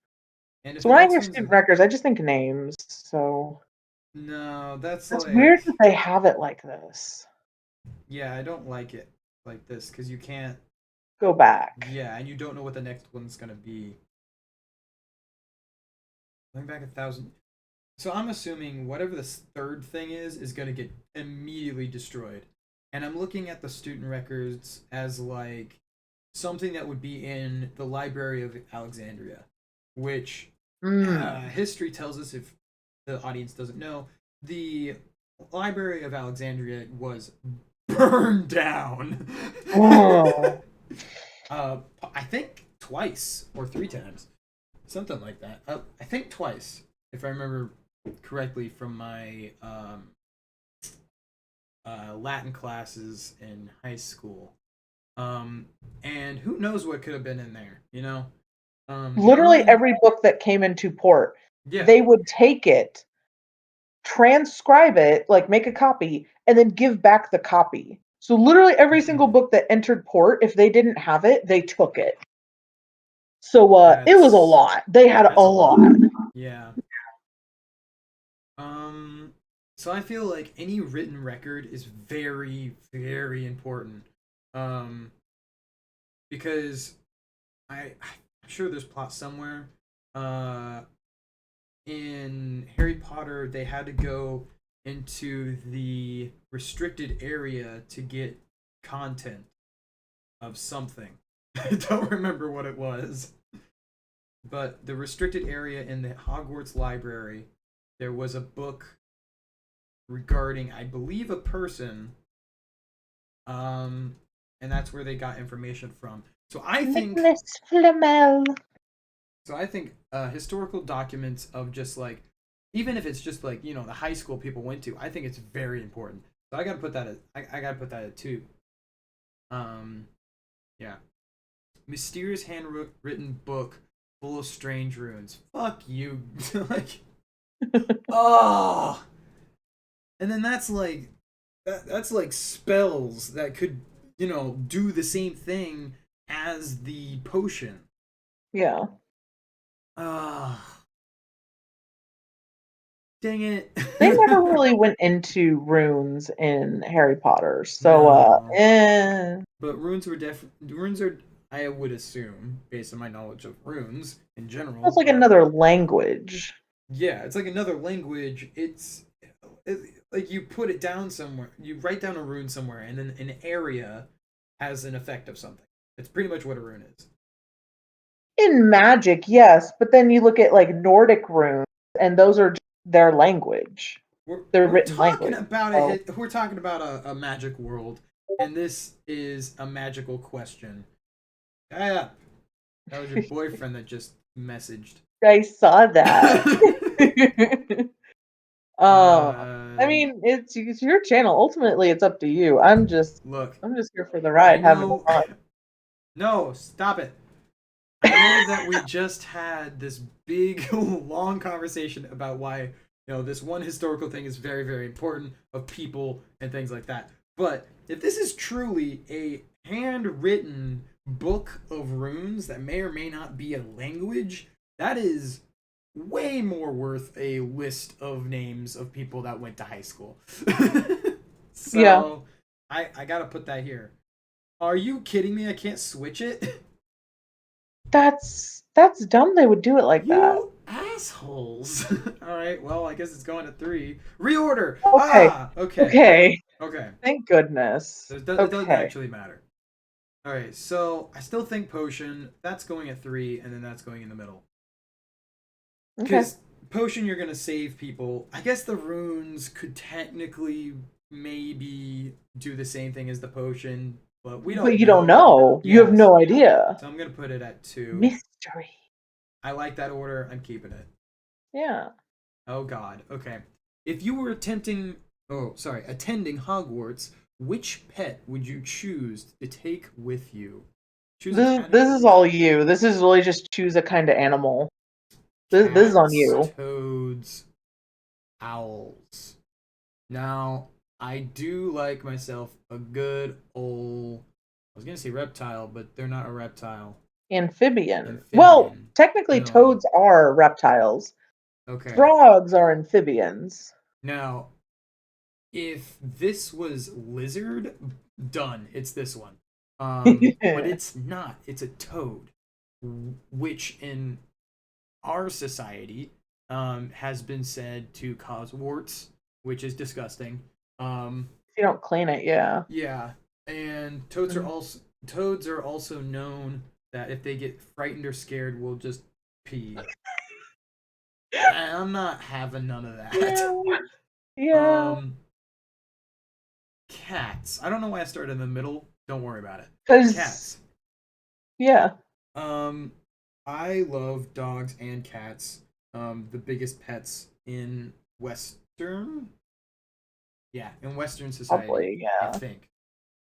And if So the when I next hear one's student records, I just think names. So no, that's it's weird like that they have it like this. yeah, I don't like it like this because you can't. Go back. Yeah, and you don't know what the next one's gonna be. Going back 1,000. So I'm assuming whatever this third thing is going to get immediately destroyed. And I'm looking at the student records as like something that would be in the Library of Alexandria, which Mm. history tells us, if the audience doesn't know, the Library of Alexandria was burned down. Oh. uh, I think twice or three times, something like that. I think twice, if I remember correctly from my Latin classes in high school. Um, and who knows what could have been in there, you know? The Literally only, every book that came into port, yeah, they would take it, transcribe it, like make a copy, and then give back the copy. So literally every single book that entered port, if they didn't have it, they took it. So it was a that's lot. They had a that's a lot. lot. Yeah. Um, so I feel like any written record is very, very important. Um, because I'm sure there's plot somewhere. Uh, in Harry Potter, they had to go into the restricted area to get content of something. I don't remember what it was. But the restricted area in the Hogwarts library, there was a book regarding, I believe, a person. Um, and that's where they got information from. So I think Nicholas Flamel. historical documents of just like, even if it's just like the high school people went to, I think it's very important. So I gotta put that at I gotta put that at two. Um, yeah, mysterious handwritten book full of strange runes. Fuck you, like oh, and then that's like spells that could do the same thing as the potion. Yeah. Ah, dang it. They never really went into runes in Harry Potter. So No. But runes are, I would assume, based on my knowledge of runes in general, it's like but another language. yeah, it's like another language. Like you put it down somewhere, you write down a rune somewhere, and then an area has an effect of something. It's pretty much what a rune is. In magic, yes, but then you look at like Nordic runes and those are just their language. Their We're written talking language. about So we're talking about a magic world, and this is a magical question. Yeah, that was your boyfriend that just messaged. I saw that. um I uh, mean it's your channel. Ultimately it's up to you. Look, I'm just here for the I ride having know. fun. No, stop it. I know that we just had this big, long conversation about why, this one historical thing is very, very important of people and things like that. But if this is truly a handwritten book of runes that may or may not be a language, that is way more worth a list of names of people that went to high school. Yeah, So I gotta put that here. Are you kidding me? I can't switch it? that's dumb. They would do it like that. You assholes. Alright, well, I guess it's going to 3. Reorder! Okay, Okay. okay. Okay. Thank goodness. It doesn't Okay, actually matter. Alright, so I still think potion, that's going at 3, and then that's going in the middle. okay. Because potion, you're gonna save people. I guess the runes could technically maybe do the same thing as the potion, but we don't But you don't know. know. You have Yes. no idea. So I'm gonna put it at 2. Mystery. I like that order. I'm keeping it. Yeah. Oh God. Okay. If you were attending Hogwarts, which pet would you choose to take with you? Choose a This is category. all you. This is really just choose a kind of animal. This is on Cats, you. toads, owls. Now, I do like myself a good old. I was gonna say reptile, but they're not a reptile. Amphibian. Well, Amphibian. technically No. toads are reptiles. Okay. Frogs are amphibians. Now, if this was lizard, done. It's this one. But it's not. It's a toad, which in our society has been said to cause warts, which is disgusting. If you don't clean it, yeah. Yeah, and toads are also known that if they get frightened or scared, will just pee. I'm not having none of that. Yeah. Yeah. Um, Cats. I don't know why I started in the middle. Don't worry about it. Because, Cats. yeah. Um, I love dogs and cats. The biggest pets in Western, yeah, in Western society. Probably, I yeah. think.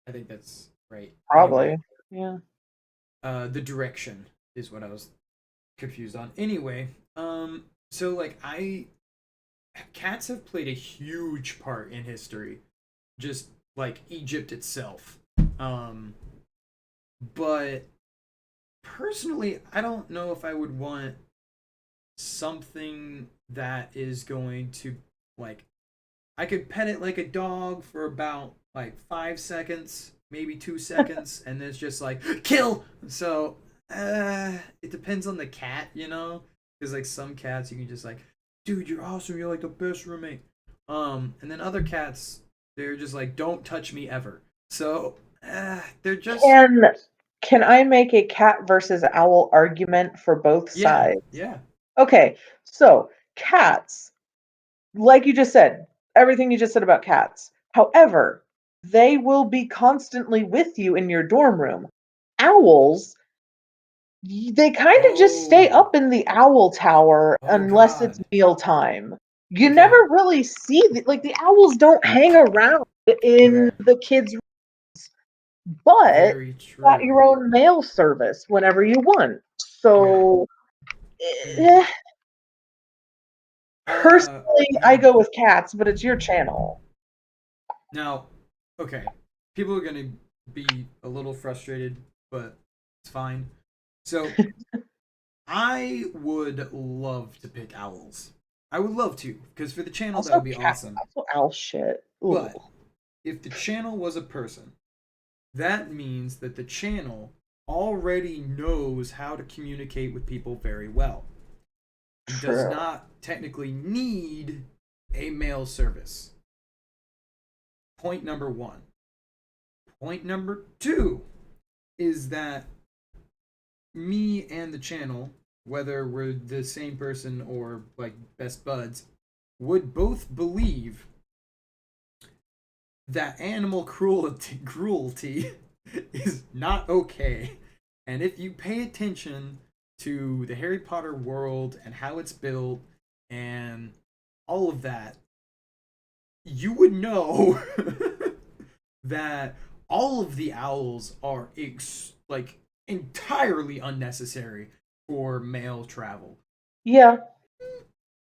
I think that's right. Anyway, Probably. Yeah. the direction is what I was confused on. Anyway, so like cats have played a huge part in history, just like Egypt itself. Um, but personally, I don't know if I would want something that is going to like I could pet it like a dog for about like 5 seconds, maybe 2 seconds, and then it's just like kill. So it depends on the cat, because like some cats you can just like, dude, you're awesome, you're like the best roommate. And then other cats, they're just like, don't touch me ever. So they're just Can can I make a cat versus owl argument for both yeah, sides? yeah. Okay, so cats, like you just said, everything you just said about cats. However, they will be constantly with you in your dorm room. Owls, they kind of just stay Oh, up in the owl tower oh unless it's God. mealtime. You never Okay, really see like the owls don't hang around in okay. the kids' but Very got true. your own mail service whenever you want. Okay. So, Hmm. eh, personally, I Hmm. go with cats, but it's your channel. Now, okay. People are gonna be a little frustrated, but it's fine. So I would love to pick owls. I would love to, because for the channel that Also, would be cat, awesome. also owl shit. Ooh, But if the channel was a person, that means that the channel already knows how to communicate with people very well. And does true. not technically need a mail service. Point number one. Point number two is that me and the channel, whether we're the same person or like best buds, would both believe that animal cruelty is not okay. And if you pay attention to the Harry Potter world and how it's built and all of that, you would know that all of the owls are like entirely unnecessary for mail travel. Yeah.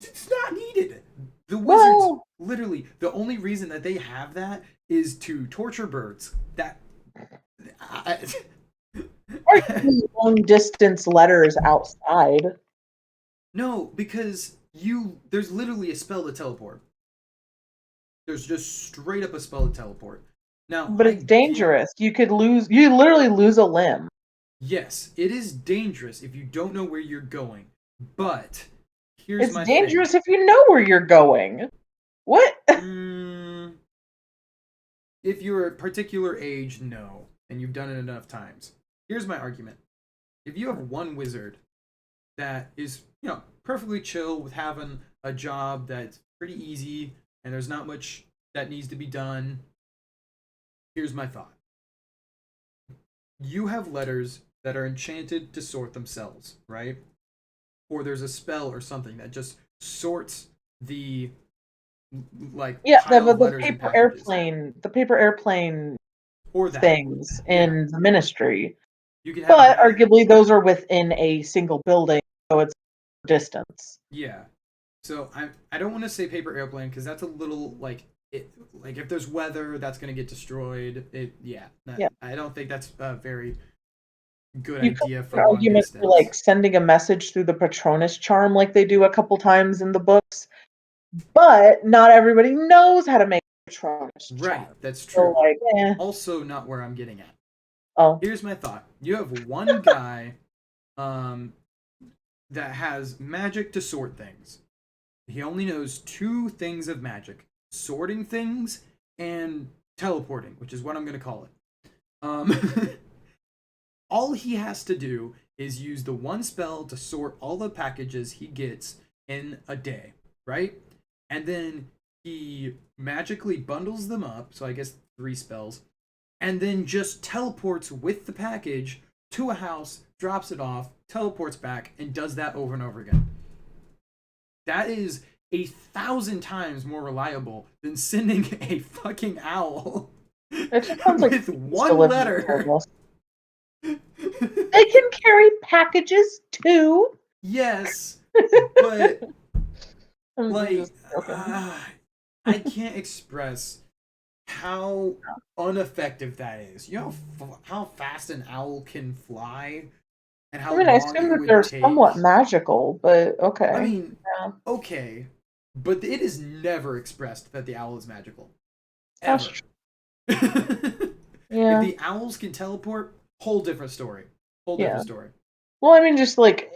It's not needed. The wizards, Well, literally, the only reason that they have that is to torture birds. That. I, or long distance letters outside. no, because there's literally a spell to teleport. There's just straight up a spell to teleport. Now, But it's dangerous. You literally lose a limb. yes, it is dangerous if you don't know where you're going. But here's It's my thing. dangerous if you know where you're going. What? Mm, if you're a particular age, no, and you've done it enough times. Here's my argument. If you have one wizard that is, perfectly chill with having a job that's pretty easy and there's not much that needs to be done, here's my thought. You have letters that are enchanted to sort themselves, right? Or there's a spell or something that just sorts the like Yeah, pile of the letters and paper packages. airplane Or that. things Yeah. in the ministry. You could have But that. arguably those are within a single building, so it's distance. Yeah. So I don't want to say paper airplane because that's a little like if there's weather that's gonna get destroyed. Yeah. I don't think that's a very good You could idea make for an long argument for distance. like sending a message through the Patronus charm like they do a couple times in the books. But not everybody knows how to make a Patronus Right, charm. that's So true. like, Also, not where I'm getting at. oh. Here's my thought: you have one guy, um, that has magic to sort things. He only knows two things of magic: sorting things and teleporting, which is what I'm gonna call it. All he has to do is use the one spell to sort all the packages he gets in a day, right? And then he magically bundles them up, so I guess 3 spells, and then just teleports with the package to a house, drops it off, teleports back, and does that over and over again. That is 1,000 times more reliable than sending a fucking owl It just sounds like with pizza one delivery letter. service. They can carry packages too. Yes, but I'm like just joking. I can't express how ineffective that is. You know how fast an owl can fly and I how mean, I long assume it that would they're somewhat take. magical, but I okay. mean, Yeah, okay, but it is never expressed that the owl is magical that's ever. true. If Yeah, the owls can teleport, whole different story. Whole yeah. different story. Well, I mean, just like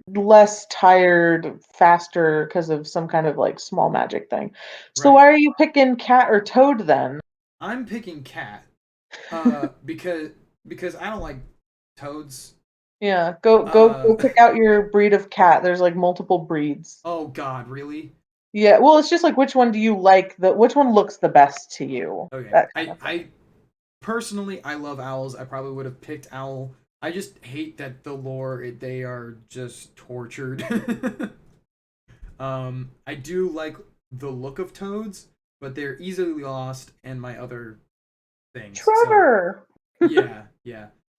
less tired, faster because of some kind of like small magic thing. So Right. why are you picking cat or toad then? I'm picking cat. Because I don't like toads. Yeah, Uh, go pick out your breed of cat. There's like multiple breeds. oh God, really? Yeah, well, it's just like which one do you like which one looks the best to you? Okay. That kind I of thing. I personally I love owls. I probably would have picked owl. I just hate that the lore they are just tortured. I do like the look of toads, but they're easily lost and my other things. So Trevor. yeah.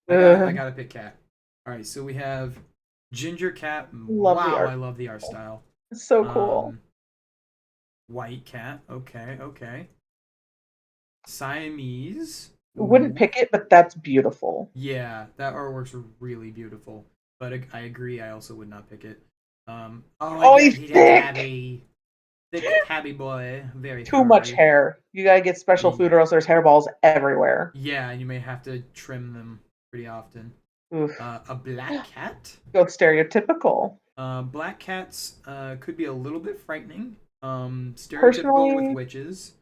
I Ugh, gotta pick cat. All right, so we have ginger cat. love the Wow, I art. love the art style. It's so cool. Um, white cat. Okay, okay. Siamese. Wouldn't Ooh, pick it, but that's beautiful. yeah, that artwork's really beautiful. But I agree, I also would not pick it. Oh my Oh, god, he's he's a thick. tabby. Thick tabby boy. Very Too much furry. hair. You gotta get special Y- food, or else there's hairballs everywhere. Yeah, and you may have to trim them pretty often. Oof. A black cat. Go stereotypical. Black cats could be a little bit frightening. Stereotypical with Personally, witches.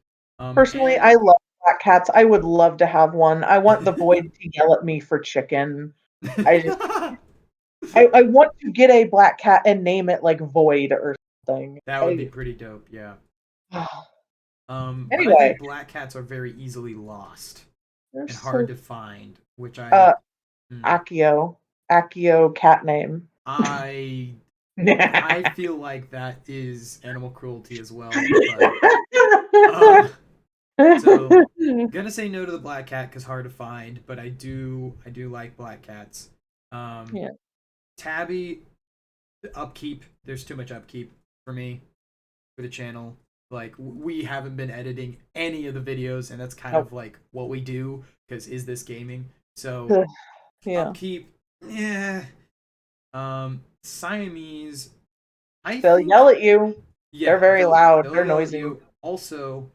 personally, I And love black cats. I would love to have one. I want the void to yell at me for chicken. I just, that I want to get a black cat and name it like Void or something. would be pretty dope. Yeah. But I Anyway, think black cats are very easily lost they're and hard so to find, which uh hmm, Akio. Akio cat name. I I feel like that is animal cruelty as well. But um, so gonna say no to the black cat because hard to find, but I do like black cats. Um, Yeah. Tabby, the upkeep. There's too much upkeep for me for the channel. Like we haven't been editing any of the videos, and that's kind Nope. of like what we do because is this gaming? So Ugh, yeah. upkeep, yeah. Siamese, I They'll yell think, at you. They're yeah, very loud. they'll They're yell at noisy. you. Also,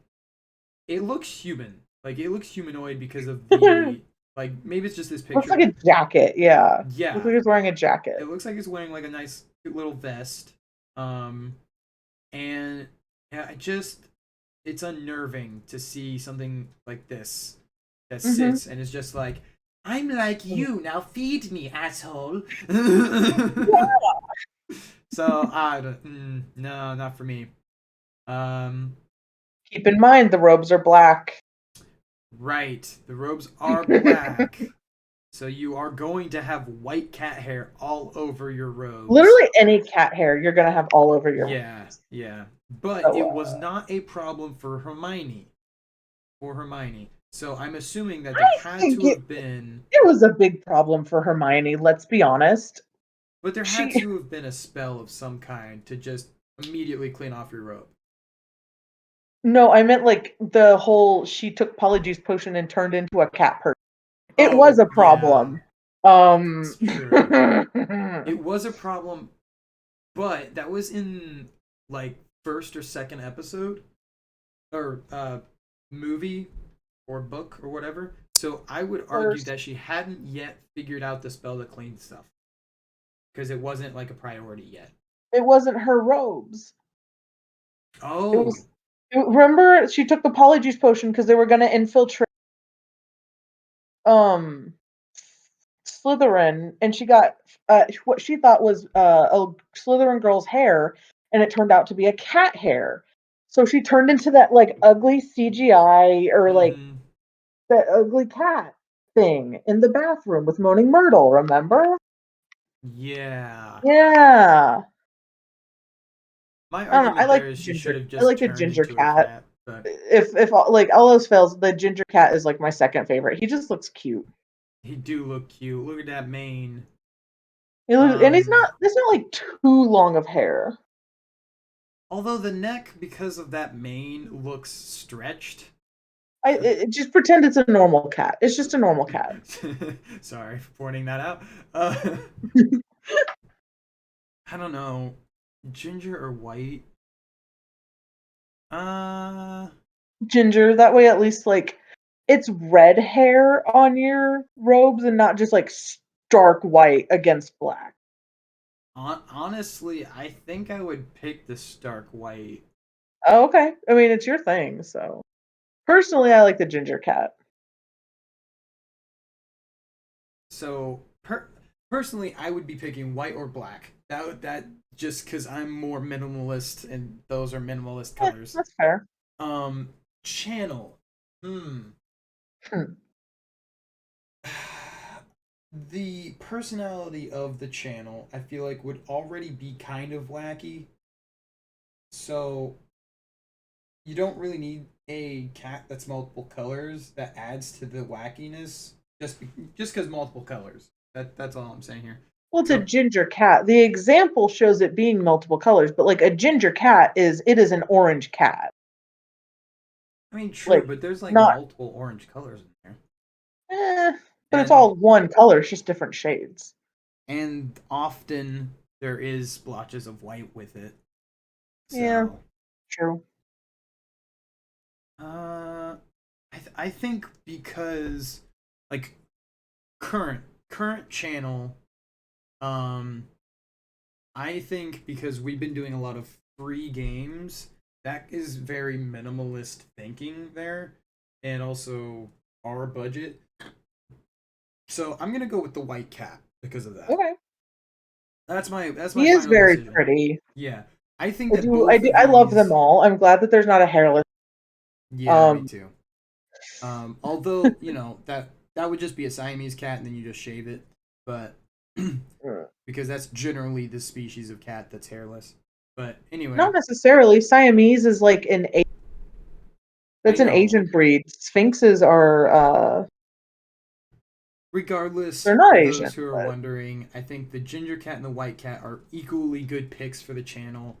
it looks human. Like it looks humanoid because of the like maybe it's just this Looks like picture. a jacket. Yeah. Looks Yeah, like he's wearing a it jacket. looks like he's wearing like a nice cute little vest. Um, and yeah, it's unnerving to see something like this that Mm-hmm. sits and is just like, I'm like you, now feed me, asshole. So no, not for me. Um, Keep in mind the robes are black. right, the robes are black, so you are going to have white cat hair all over your robes. Literally any cat hair you're gonna have all over your Yeah, yeah, but so it was not a problem for Hermione. For Hermione, so I'm assuming that there I had think to it have been, it was a big problem for Hermione, let's be honest. but there had She to have been a spell of some kind to just immediately clean off your robe. No, I meant like the whole she took Polyjuice potion and turned into a cat person. It was Oh a yeah, problem. that's true. It was a problem, but that was in like first or second episode or movie or book or whatever. So I would argue First, that she hadn't yet figured out the spell to clean stuff because it wasn't like a priority yet. it wasn't her robes. It Oh. was remember she took the Polyjuice potion because they were gonna infiltrate um Slytherin, and she got what she thought was a Slytherin girl's hair, and it turned out to be a cat hair. So she turned into that like ugly CGI or like Mm-hmm. that ugly cat thing in the bathroom with Moaning Myrtle. Remember? Yeah. Yeah. My I don't know. I argument like there is the she should ginger. have I just like the turned ginger into a cat. cat, but If like all else fails, the ginger cat is like my second favorite. He just looks cute. he do look cute. Look at that mane. And he's Um, not. It's not like too long of hair. although the neck, because of that mane, looks stretched. Just pretend it's a normal cat. It's just a normal cat. Sorry for pointing that out. I don't know, ginger or white. Uh, Ginger. That way, at least like it's red hair on your robes and not just like stark white against black. honestly, I think I would pick the stark white. Oh, okay. I mean, it's your thing. So personally, I like the ginger cat. So personally, I would be picking white or black. That just because I'm more minimalist and those are minimalist colors. That's fair. Um, channel. Hmm. Hmm. The personality of the channel, I feel like, would already be kind of wacky. So you don't really need a cat that's multiple colors that adds to the wackiness. Just because multiple colors. That's all I'm saying here. Well, it's a So ginger cat. The example shows it being multiple colors, but like a ginger cat is an orange cat. I mean, true, Like but there's like not multiple orange colors in there, eh, but it's and all one color, it's just different shades. often there is splotches of white with it. Yeah, So, true. uh, I think because like current channel, um, I think because we've been doing a lot of free games, that is very minimalist thinking there, and also our budget. So I'm gonna go with the white cat because of that. Okay. That's my He is final very decision. pretty. Yeah, I think that both of I love them these. all. I'm glad that there's not a hairless. Yeah, me Um, too. Although that would just be a Siamese cat, and then you just shave it, but because that's generally the species of cat that's hairless. But anyway, not necessarily. Siamese is like I that's an know. Asian breed. Sphinxes are Regardless, They're not for Asian, those who are but wondering, I think the ginger cat and the white cat are equally good picks for the channel,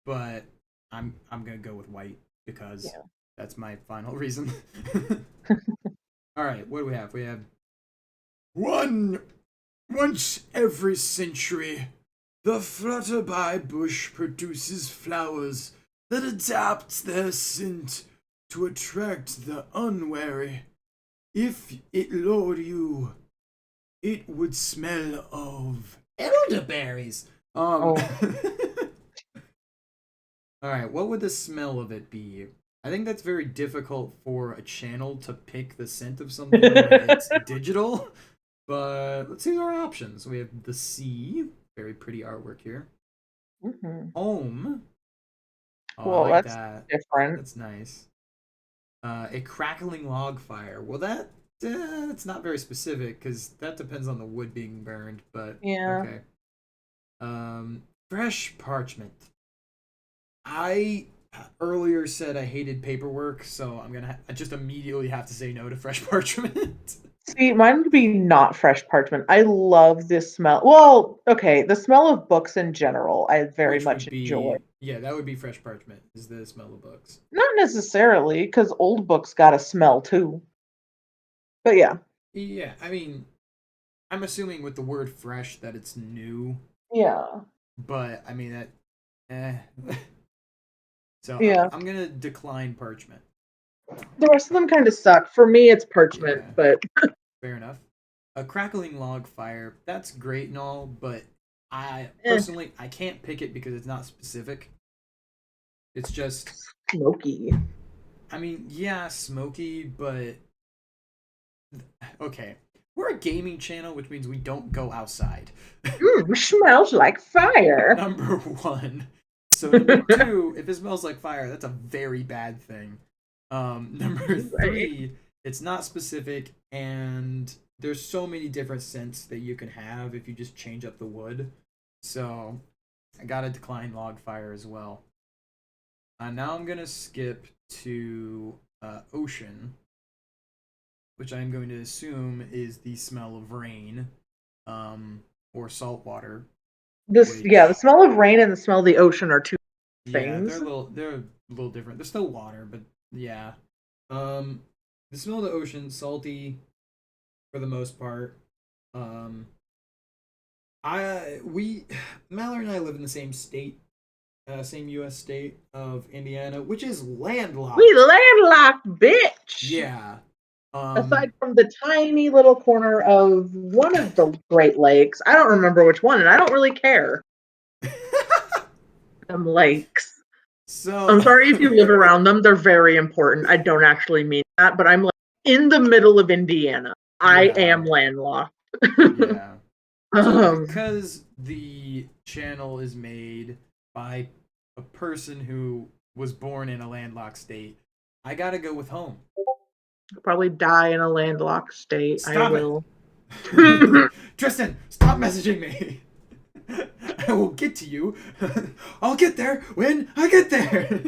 but I'm gonna go with white because yeah. that's my final reason. All right, what do we have? We have one once every century. The flutterby bush produces flowers that adapt their scent to attract the unwary. If it lured you, it would smell of elderberries. Oh, All right, what would the smell of it be? I think that's very difficult for a channel to pick the scent of something when it's digital. But let's see our options. We have the sea, very pretty artwork here. hmm. Home, oh, I Well, like that's that. different. That's nice. A crackling log fire. Well, that's not very specific because that depends on the wood being burned. But Yeah. okay. Fresh parchment. I earlier said I hated paperwork, so I just immediately have to say no to fresh parchment. See, mine would be not fresh parchment. I love this smell. Well, okay, the smell of books in general, I very Which much would enjoy. be, yeah, that would be fresh parchment. Is the smell of books. Not necessarily, because old books got a smell too. But yeah, Yeah, I mean, I'm assuming with the word fresh that it's new, yeah, but I mean that, eh. So yeah. I'm gonna decline parchment. The rest of them kind of suck. For me, it's parchment, Yeah, but fair enough. A crackling log fire, that's great and all, but I eh, personally I can't pick it because it's not specific. It's just, smoky. I mean, yeah, smoky, but okay. We're a gaming channel, which means we don't go outside. Smells like fire. Number one. So number two, if it smells like fire, that's a very bad thing. Number Right. three, it's not specific, and there's so many different scents that you can have if you just change up the wood. So I gotta decline log fire as well. Now I'm gonna skip to ocean, which I'm going to assume is the smell of rain, or salt water. Yeah, the Which, smell of rain and the smell of the ocean are two yeah, things. they're a little different. They're still water, but yeah. Um, the smell of the ocean, salty for the most part. Um, I we Mallory and I live in the same state, same U.S. state of Indiana, which is We landlocked. landlocked, bitch. Yeah. Aside Um, from the tiny little corner of one of the Great Lakes, I don't remember which one, and I don't really care. Them lakes. so I'm sorry if you live around them; they're very important. I don't actually mean that, but I'm like in the middle of Indiana. I yeah, am landlocked. yeah. So um, because the channel is made by a person who was born in a landlocked state, I gotta go with home. probably die in a landlocked state. I Stop it, will. Tristan! Stop messaging me. I will get to you. I'll get there when I get there.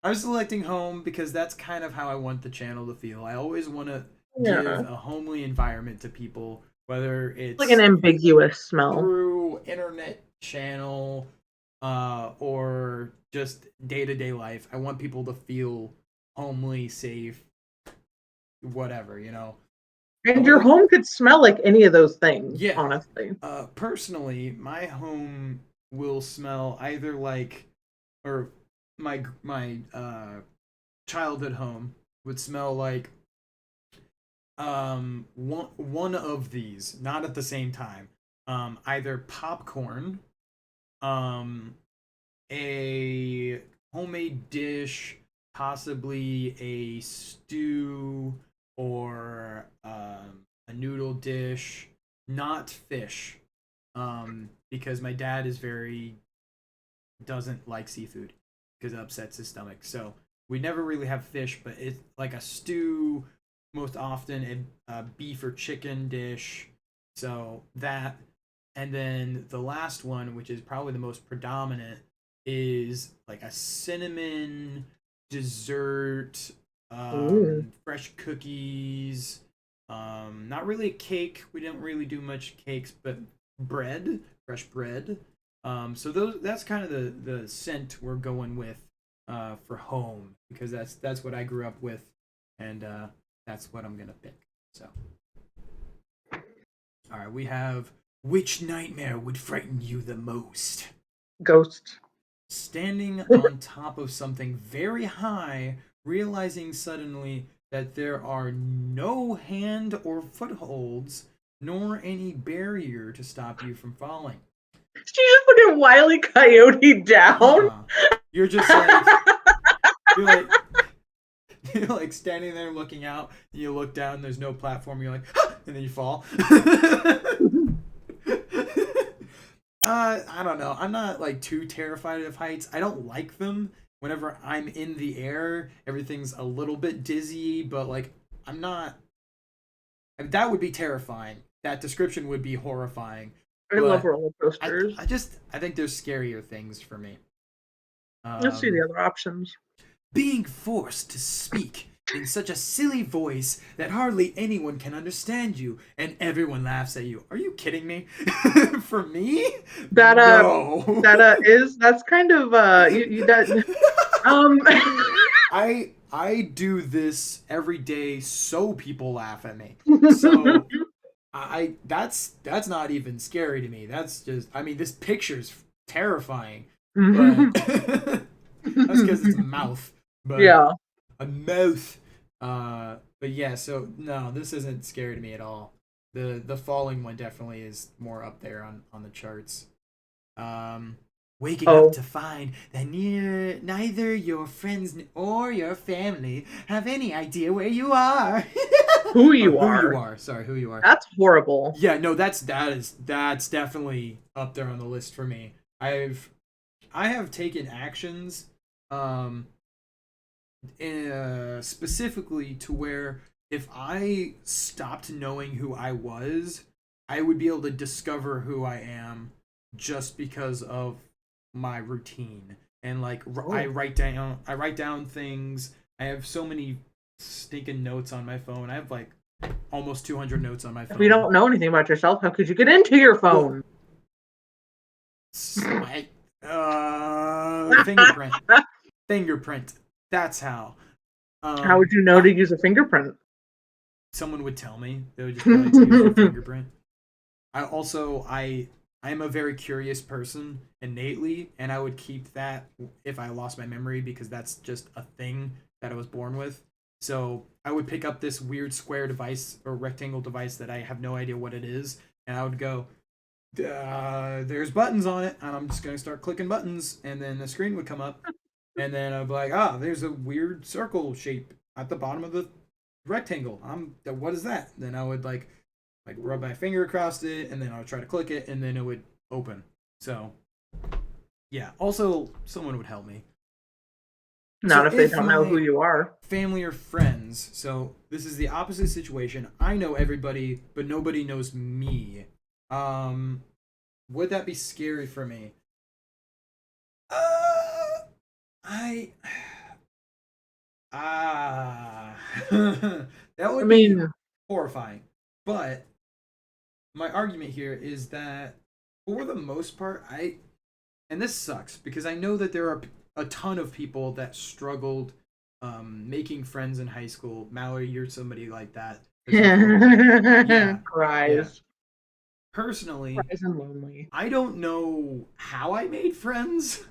I'm selecting home because that's kind of how I want the channel to feel. I always want to give Yeah, a homely environment to people, whether like an it's ambiguous smell. through internet channel, or just day-to-day life. I want people to feel homely, safe, whatever. And your Although, home could smell like any of those things, yeah, honestly. personally, my home will smell either like, or my childhood home would smell like one of these, not at the same time. Either popcorn, um a homemade dish, possibly a stew, or a noodle dish, not fish. Because my dad is very doesn't like seafood because it upsets his stomach. So we never really have fish, but it's like a stew, most often a beef or chicken dish. So that, and then the last one, which is probably the most predominant, is like a cinnamon dessert, Ooh. fresh cookies. Not really a cake. We don't really do much cakes, but bread, fresh bread. So that's kind of the scent we're going with for home because that's what I grew up with, and that's what I'm gonna pick. So, all right, we have which nightmare would frighten you the most? Ghost. Standing on top of something very high, realizing suddenly that there are no hand or footholds, nor any barrier to stop you from falling. She just looking Wile E. Coyote down. You're just like you're like you're like standing there looking out, and you look down, there's no platform, you're like, and then you fall. I don't know. I'm not like too terrified of heights. I don't like them. Whenever I'm in the air, everything's a little bit dizzy, but like I'm not. I mean, that would be terrifying. That description would be horrifying. I love But roller coasters. I think there's scarier things for me. Let's see the Um, other options. Being forced to speak in such a silly voice that hardly anyone can understand you and everyone laughs at you. Are you kidding me? For me? That No. that's kind of you that um I do this every day so people laugh at me. So I that's not even scary to me. That's just I mean this picture's terrifying, but that's because it's a mouth. But yeah. a mouth. But yeah, so no, this isn't scary to me at all. The falling one definitely is more up there on the charts. Um, Waking up Oh, to find that neither your friends or your family have any idea where you are. who Or you who you are. are. Sorry, who you are. That's horrible. Yeah, no, that's definitely up there on the list for me. I have taken actions um specifically to where if I stopped knowing who I was, I would be able to discover who I am just because of my routine. And like Oh. I write down things. I have so many stinking notes on my phone. I have like almost 200 notes on my If you phone. don't know anything about yourself, how could you get into your Well, phone? my fingerprint. Fingerprint. That's how. How would you know to I, use a fingerprint? someone would tell me. They would just be like, use your fingerprint. I am a very curious person innately, and I would keep that if I lost my memory because that's just a thing that I was born with. So I would pick up this weird square device or rectangle device that I have no idea what it is, and I would go, there's buttons on it, and I'm just gonna start clicking buttons, and then the screen would come up, and then I'd be like, there's a weird circle shape at the bottom of the rectangle. What is that? Then I would like rub my finger across it, and then I would try to click it, and then it would open. So yeah. Also, someone would help me. Not So if they if don't know who my you are. family or friends, so this is the opposite situation. I know everybody, but nobody knows me. Um, would that be scary for me? Uh, I ah, that I would be mean, horrifying. But my argument here is that for the most part, and this sucks because I know that there are a ton of people that struggled making friends in high school. Mallory, you're somebody like that. That you told me. Yeah, yeah. cries. Personally, Cries and lonely. I don't know how I made friends,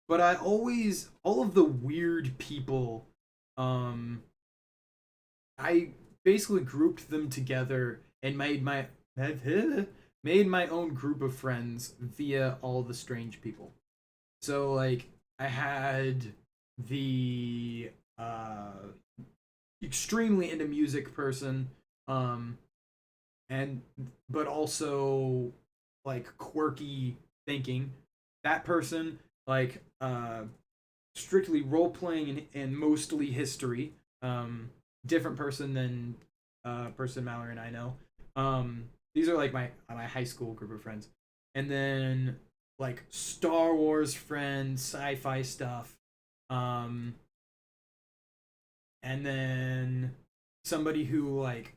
but I always all of the weird people, um, I basically grouped them together and made my own group of friends via all the strange people. So like I had the extremely into music person, um, and but also like quirky thinking. That person like strictly role playing and mostly history. Different person than person Mallory and I know. These are like my high school group of friends, and then like Star Wars friends, sci-fi stuff, um, and then somebody who like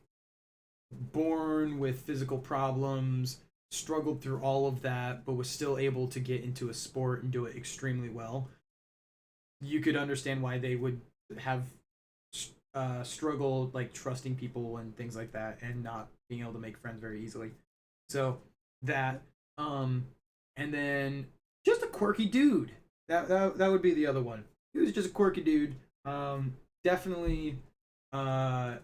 born with physical problems, struggled through all of that, but was still able to get into a sport and do it extremely well, you could understand why they would have struggled like trusting people and things like that, and not being able to make friends very easily. So that, um, and then just a quirky dude. That would be the other one. He was just a quirky dude. Definitely uh,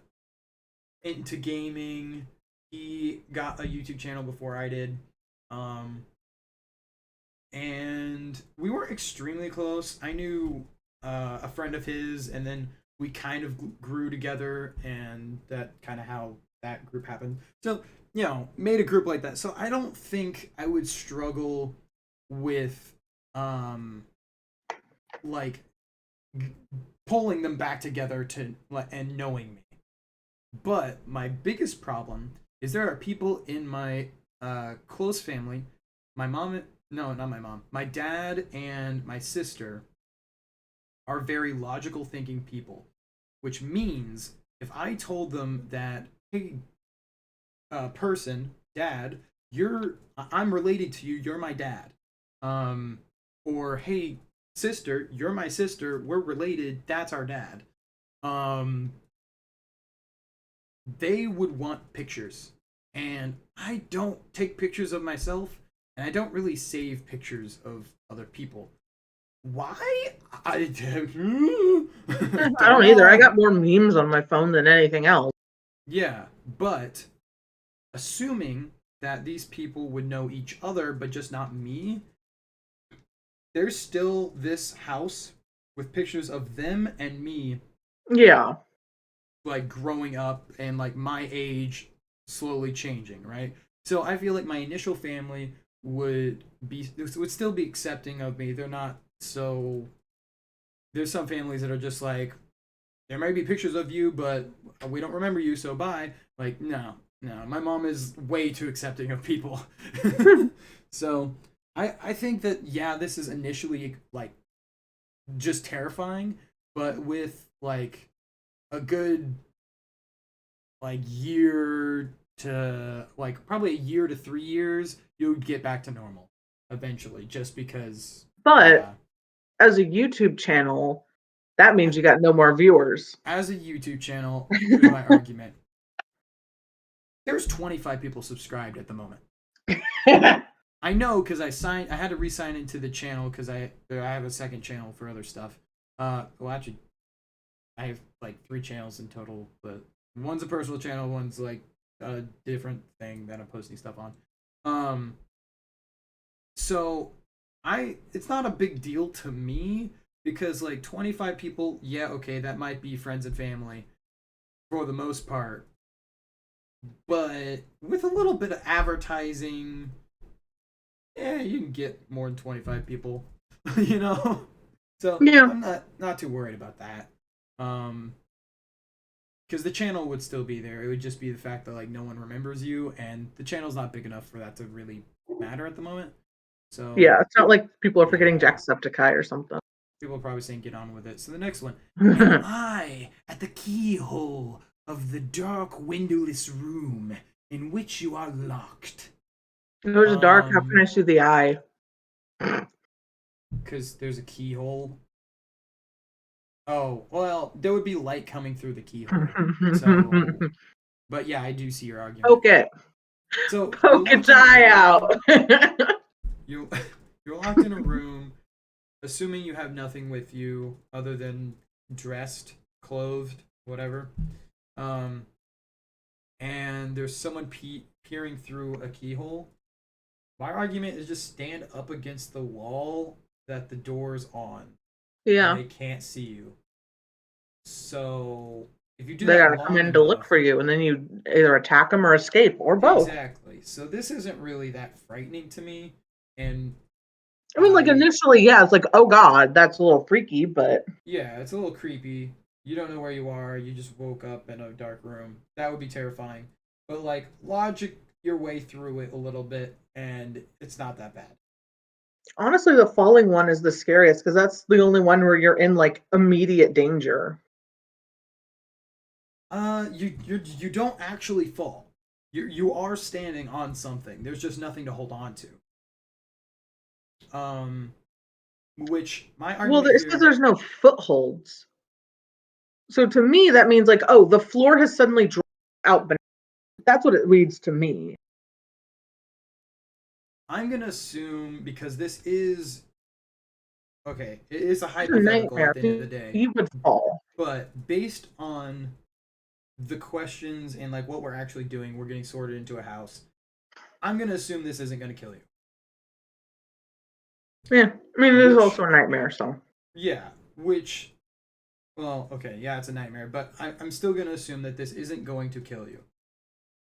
into gaming. He got a YouTube channel before I did. Um, and we weren't extremely close. I knew a friend of his, and then we kind of grew together, and that kind of how that group happened. So, made a group like that. So I don't think I would struggle with, like pulling them back together to and knowing me. But my biggest problem is there are people in my close family, my mom, no, not my mom, my dad and my sister are very logical thinking people, which means if I told them that, hey, person, dad, I'm related to you, you're my dad, um, or hey, sister, you're my sister, we're related, that's our dad, um, they would want pictures. And I don't take pictures of myself, and I don't really save pictures of other people. Why? I I don't don't either. I know. got more memes on my phone than anything else. Yeah, but assuming that these people would know each other, but just not me, there's still this house with pictures of them and me, Yeah. like growing up and like my age slowly changing, right? So I feel like my initial family would still be accepting of me. They're not so there's some families that are just like there might be pictures of you, but we don't remember you, so bye. Like no, my mom is way too accepting of people. So I think that yeah, this is initially like just terrifying, but with like a good like year to like probably a year to 3 years, you'll get back to normal eventually, just because But yeah. as a YouTube channel, that means you got no more viewers. As a YouTube channel, here's my argument. There's 25 people subscribed at the moment. I know because I had to re-sign into the channel because I have a second channel for other stuff. Well, actually, I have like 3 channels in total, but one's a personal channel, one's like a different thing that I'm posting stuff on. Um, so it's not a big deal to me because like 25 people, yeah, okay, that might be friends and family for the most part, but with a little bit of advertising, yeah, you can get more than 25 people, you know. So Yeah. I'm not too worried about that. Um, because the channel would still be there. It would just be the fact that like no one remembers you, and the channel's not big enough for that to really matter at the moment. So Yeah. It's not like people are forgetting yeah, Jacksepticeye or something. people are probably saying get on with it. So the next one, am I at the keyhole of the dark windowless room in which you are locked? It was dark. How can I Um, see the eye? because there's a keyhole. Oh, well, there would be light coming through the keyhole. So, but yeah, I do see your argument. Okay. So you're Poke its locked in a eye out. room. You you're locked in a room, assuming you have nothing with you other than dressed, clothed, whatever. Um, and there's someone peering through a keyhole. My argument is just stand up against the wall that the door's on, and Yeah. they can't see you. So if you do They that gotta come long in to look enough, for you, and then you either attack them or escape, or both. exactly. So this isn't really that frightening to me, and I mean, like I initially, yeah, it's like, oh god, that's a little freaky, but yeah, it's a little creepy. You don't know where you are. You just woke up in a dark room. That would be terrifying. But like logic your way through it a little bit, and it's not that bad. honestly, the falling one is the scariest because that's the only one where you're in like immediate danger. You don't actually fall. you are standing on something. There's just nothing to hold on to. Which my Well, argument it's because here. there's no footholds. So to me, that means like, oh, the floor has suddenly dropped out. But that's what it reads to me. I'm gonna assume because this is okay. It is a It's a hypothetical at nightmare. the end of the day, You would fall. but based on the questions and like what we're actually doing, we're getting sorted into a house. I'm gonna assume this isn't gonna kill you. Yeah, I mean, it is Which, also a nightmare. So yeah, which, well, okay, yeah, it's a nightmare, but I'm still gonna assume that this isn't going to kill you.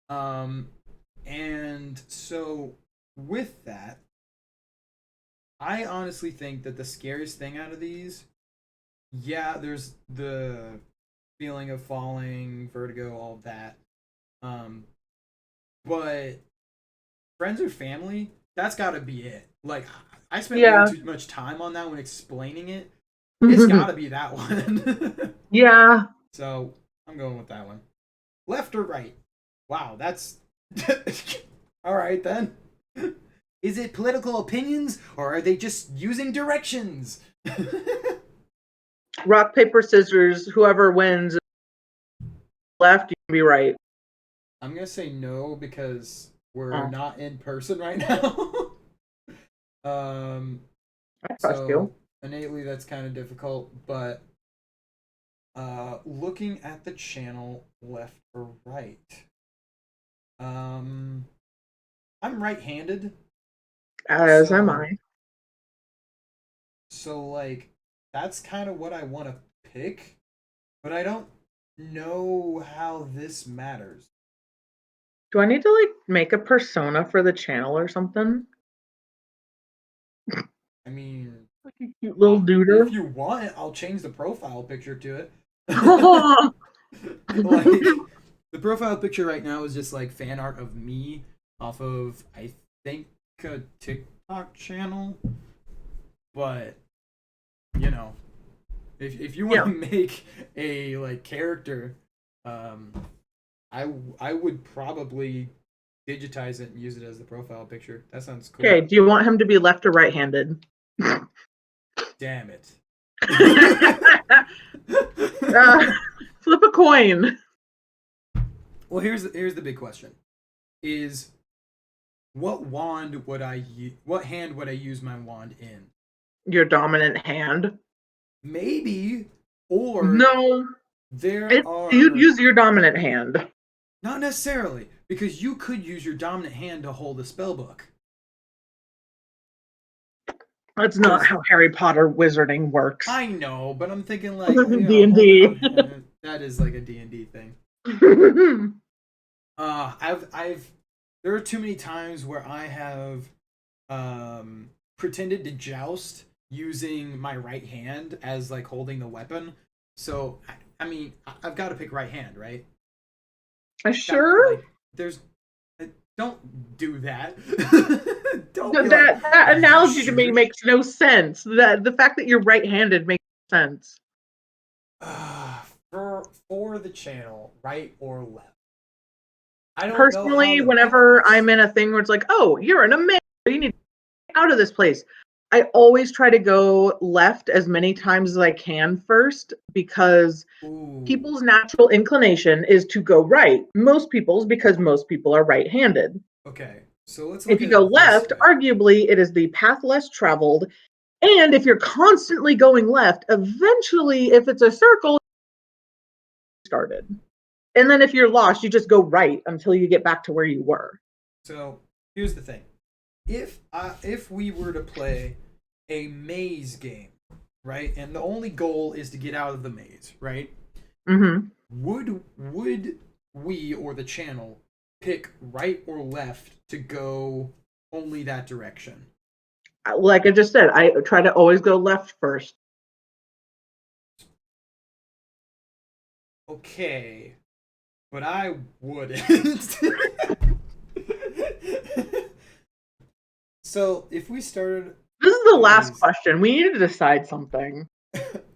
Um, and so with that, I honestly think that the scariest thing out of these, yeah, there's the feeling of falling, vertigo, all of that. Um, but friends or family, that's got to be it. Like I spent way yeah, too much time on that when explaining it. It's got to be that one. yeah. So I'm going with that one. Left or right? Wow, that's all right then. Is it political opinions or are they just using directions? Rock paper scissors. Whoever wins left, you can be right. I'm gonna say no because we're Oh, not in person right now. um, I trust so you. innately that's kind of difficult, but looking at the channel left or right. Um, I'm right-handed, As am so I. like that's kind of what I want to pick, but I don't know how this matters. Do I need to like make a persona for the channel or something? I mean, Like a cute little if duder. you want, I'll change the profile picture to it. Like the profile picture right now is just like fan art of me off of I think a TikTok channel, but you know, if you want Yeah. to make a like character, um, I would probably digitize it and use it as the profile picture. That sounds cool. Okay. Do you want him to be left or right-handed? Damn it. uh, flip a coin. Well, here's the big question: is what wand would what hand would I use my wand in? Your dominant hand. Maybe, or No, there you'd are use your dominant hand. not necessarily because you could use your dominant hand to hold a spell book. That's not Because how Harry Potter wizarding works. I know, but I'm thinking like D and holding D. one hand that is like a D&D thing. I've there are too many times where I have pretended to joust using my right hand as like holding the weapon. So I mean, I've got to pick right hand, right? That Sure. like there's don't do that. Don't be like That analogy to me shush. makes no sense. That the fact that you're right-handed makes sense. For the channel, right or left. I don't know how Personally, to pick whenever this. I'm in a thing where it's like, oh, you're in a maze, you need to get out of this place. I always try to go left as many times as I can first because Ooh, people's natural inclination is to go right. Most people's because most people are right-handed. okay. So let's If look you at go it this left, way. arguably it is the path less traveled. And if you're constantly going left, eventually, if it's a circle, you started. And then if you're lost, you just go right until you get back to where you were. So here's the thing: if we were to play a maze game, right, and the only goal is to get out of the maze, right? Mm-hmm. Would we or the channel pick right or left to go only that direction? Like I just said, I try to always go left first. Okay, but I wouldn't. So if we started This is the the last maze, question. We need to decide something.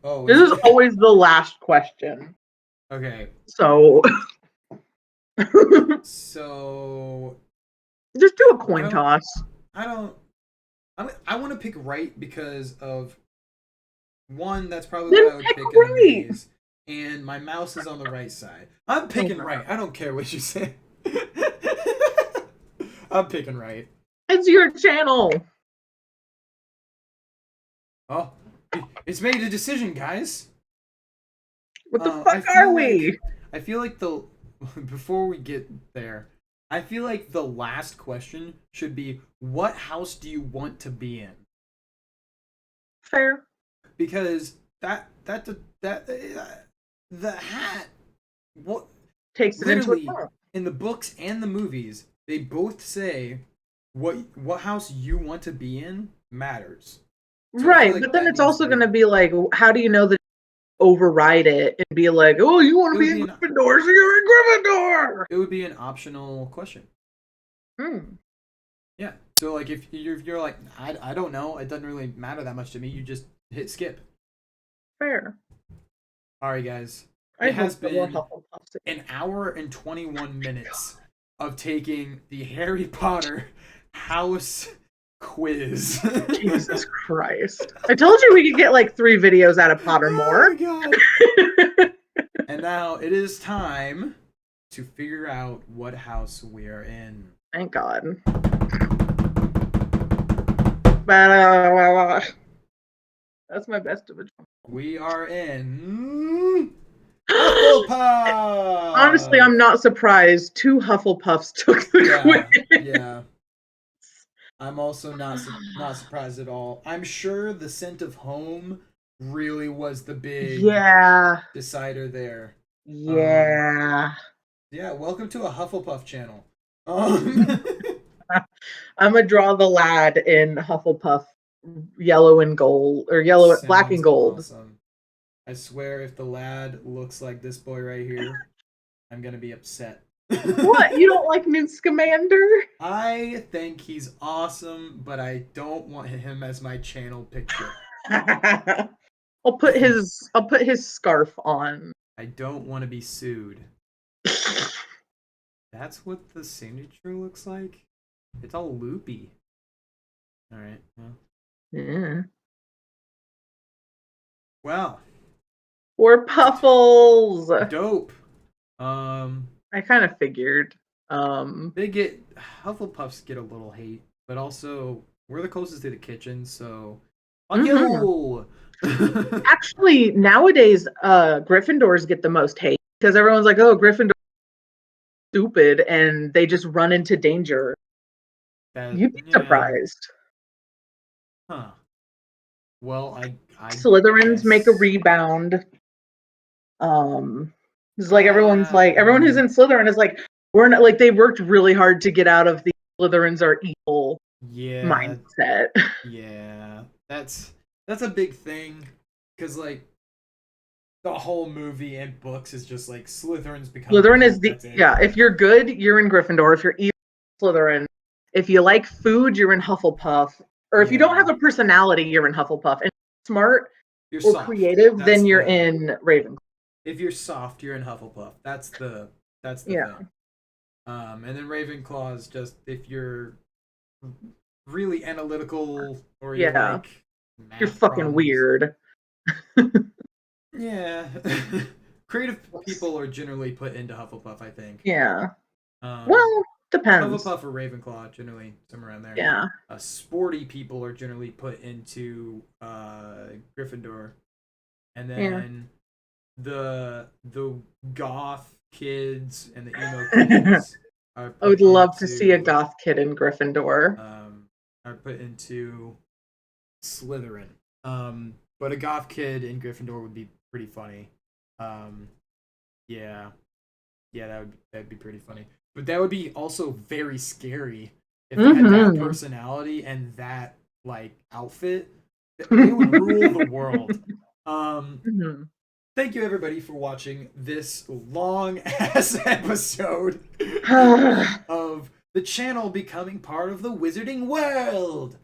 oh, This is is it? always the last question. Okay, So So Just do a I coin don't. toss. I don't. I want to pick right because of one. That's probably what Then I would pick pick in a right. maze, and my mouse is on the right side. I'm Thank picking God. right. I don't care what you say. I'm picking right. It's your channel. Oh, it's made a decision, guys. What the I fuck are feel like we? I feel like the before we get there, I feel like the last question should be what house do you want to be in? Fair. Because the hat what Takes it into literally account. in the books and the movies, they both say what house you want to be in matters. So I feel Right, like but then that it's needs to also going to be be like, how do you know that override it and be like, oh, you want it to would be be in an Gryffindor, so you're in Gryffindor. it would be an optional question. Hmm, Yeah. So like if you're like I don't know, it doesn't really matter that much to me. You just hit skip. fair. All right, guys. I It has hope that we're been Hufflepuffs. an hour and 21 minutes of taking the Harry Potter house quiz. Jesus Christ! I told you we could get like 3 videos out of Oh PotterMore. my god. And now it is time to figure out what house we are in. Thank God. That's my best of it. We are in Honestly, Hufflepuff. I'm not surprised. 2 Hufflepuffs took the quiz. Yeah, yeah. I'm also not surprised at all. I'm sure the scent of home really was the big Yeah, decider there. Um, yeah. yeah, welcome to a Hufflepuff channel. Um, I'm gonna draw the lad in Hufflepuff yellow and gold, or yellow, black and sounds gold. awesome. I swear, if the lad looks like this boy right here, I'm gonna be upset. What? You don't like Newt Scamander? I think he's awesome, but I don't want him as my channel picture. I'll put his scarf on. I don't want to be sued. That's what the signature looks like? It's all loopy. Alright, Yeah. well. Or Puffles. Dope. Um, I kind of figured. Um, they get Hufflepuffs get a little hate, but also we're the closest to the kitchen, so fuck mhm. you. Actually, nowadays, Gryffindors get the most hate because everyone's like, "Oh, Gryffindor stupid," and they just run into danger. That You'd be yeah, surprised. huh? Well, I Slytherins make a guess. rebound. It's like everyone who's Uh, in Slytherin is like, we're not like they worked really hard to get out of the Slytherins are evil yeah, mindset. yeah. That's a big thing, cause like the whole movie and books is just like Slytherins become Slytherin is evil. the That's it. yeah. If you're good, you're in Gryffindor. If you're evil, Slytherin. If you like food, you're in Hufflepuff. Or if you don't have Yeah, a personality, you're in Hufflepuff. And smart you're or soft. creative, That's then you're the in Ravenclaw. if you're soft, you're in Hufflepuff. That's the Yeah, thing. And then Ravenclaw is just if you're really analytical or you yeah. like You're math fucking problems. weird. Yeah. Creative people are generally put into Hufflepuff, I think. Yeah. Um, Well, depends. Hufflepuff or Ravenclaw, generally somewhere around there. Yeah. Sporty people are generally put into Gryffindor, and Yeah. then the goth kids and the emo kids are I would put love to see a into goth kid in Gryffindor. um, Slytherin. But a goth kid in Gryffindor would be pretty funny. Um, yeah, yeah, that'd be pretty funny. But that would be also very scary if they had that Mm-hmm. personality and that like outfit. They would rule the world. Um, Mm-hmm. Thank you everybody for watching this long ass episode of the channel becoming part of the wizarding world.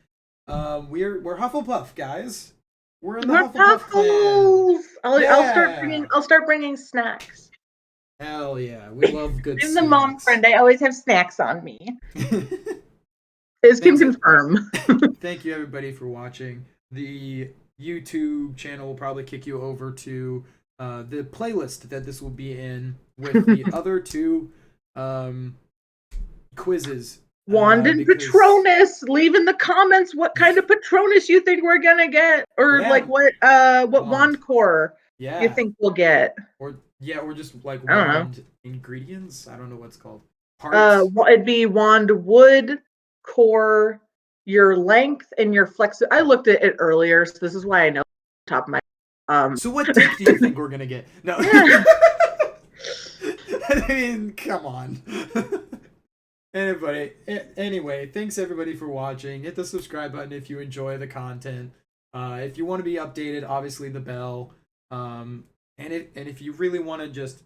We're Hufflepuff guys. We're in the We're Hufflepuff clan. Puffles. I'll start bringing Yeah. I'll start bringing snacks. Hell yeah, we love good I'm the mom snacks. friend. I always have snacks on me. This can Thanks. confirm. Thank you everybody for watching. The YouTube channel will probably kick you over to the playlist that this will be in with the other two um, quizzes. Wand and Because Patronus. Leave in the comments what kind of Patronus you think we're gonna get, or yeah, like what wand. wand core you Yeah, think we'll get. or just like I don't know. wand ingredients. I don't know what's called. Parts. It'd be wand wood core, your length and your flex. I looked at it earlier, so this is why I know top of my. So what dick do you think we're gonna get? No. Yeah. I mean, come on. Anyway, thanks everybody for watching. Hit the subscribe button if you enjoy the content. If you want to be updated, obviously the bell. And if you really want to just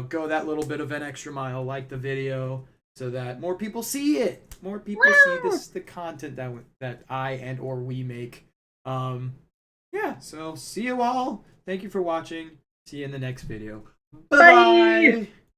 go that little bit of an extra mile, like the video, so that more people see it. More people see the content that I and or we make. Yeah. So see you all. Thank you for watching. See you in the next video. Bye bye.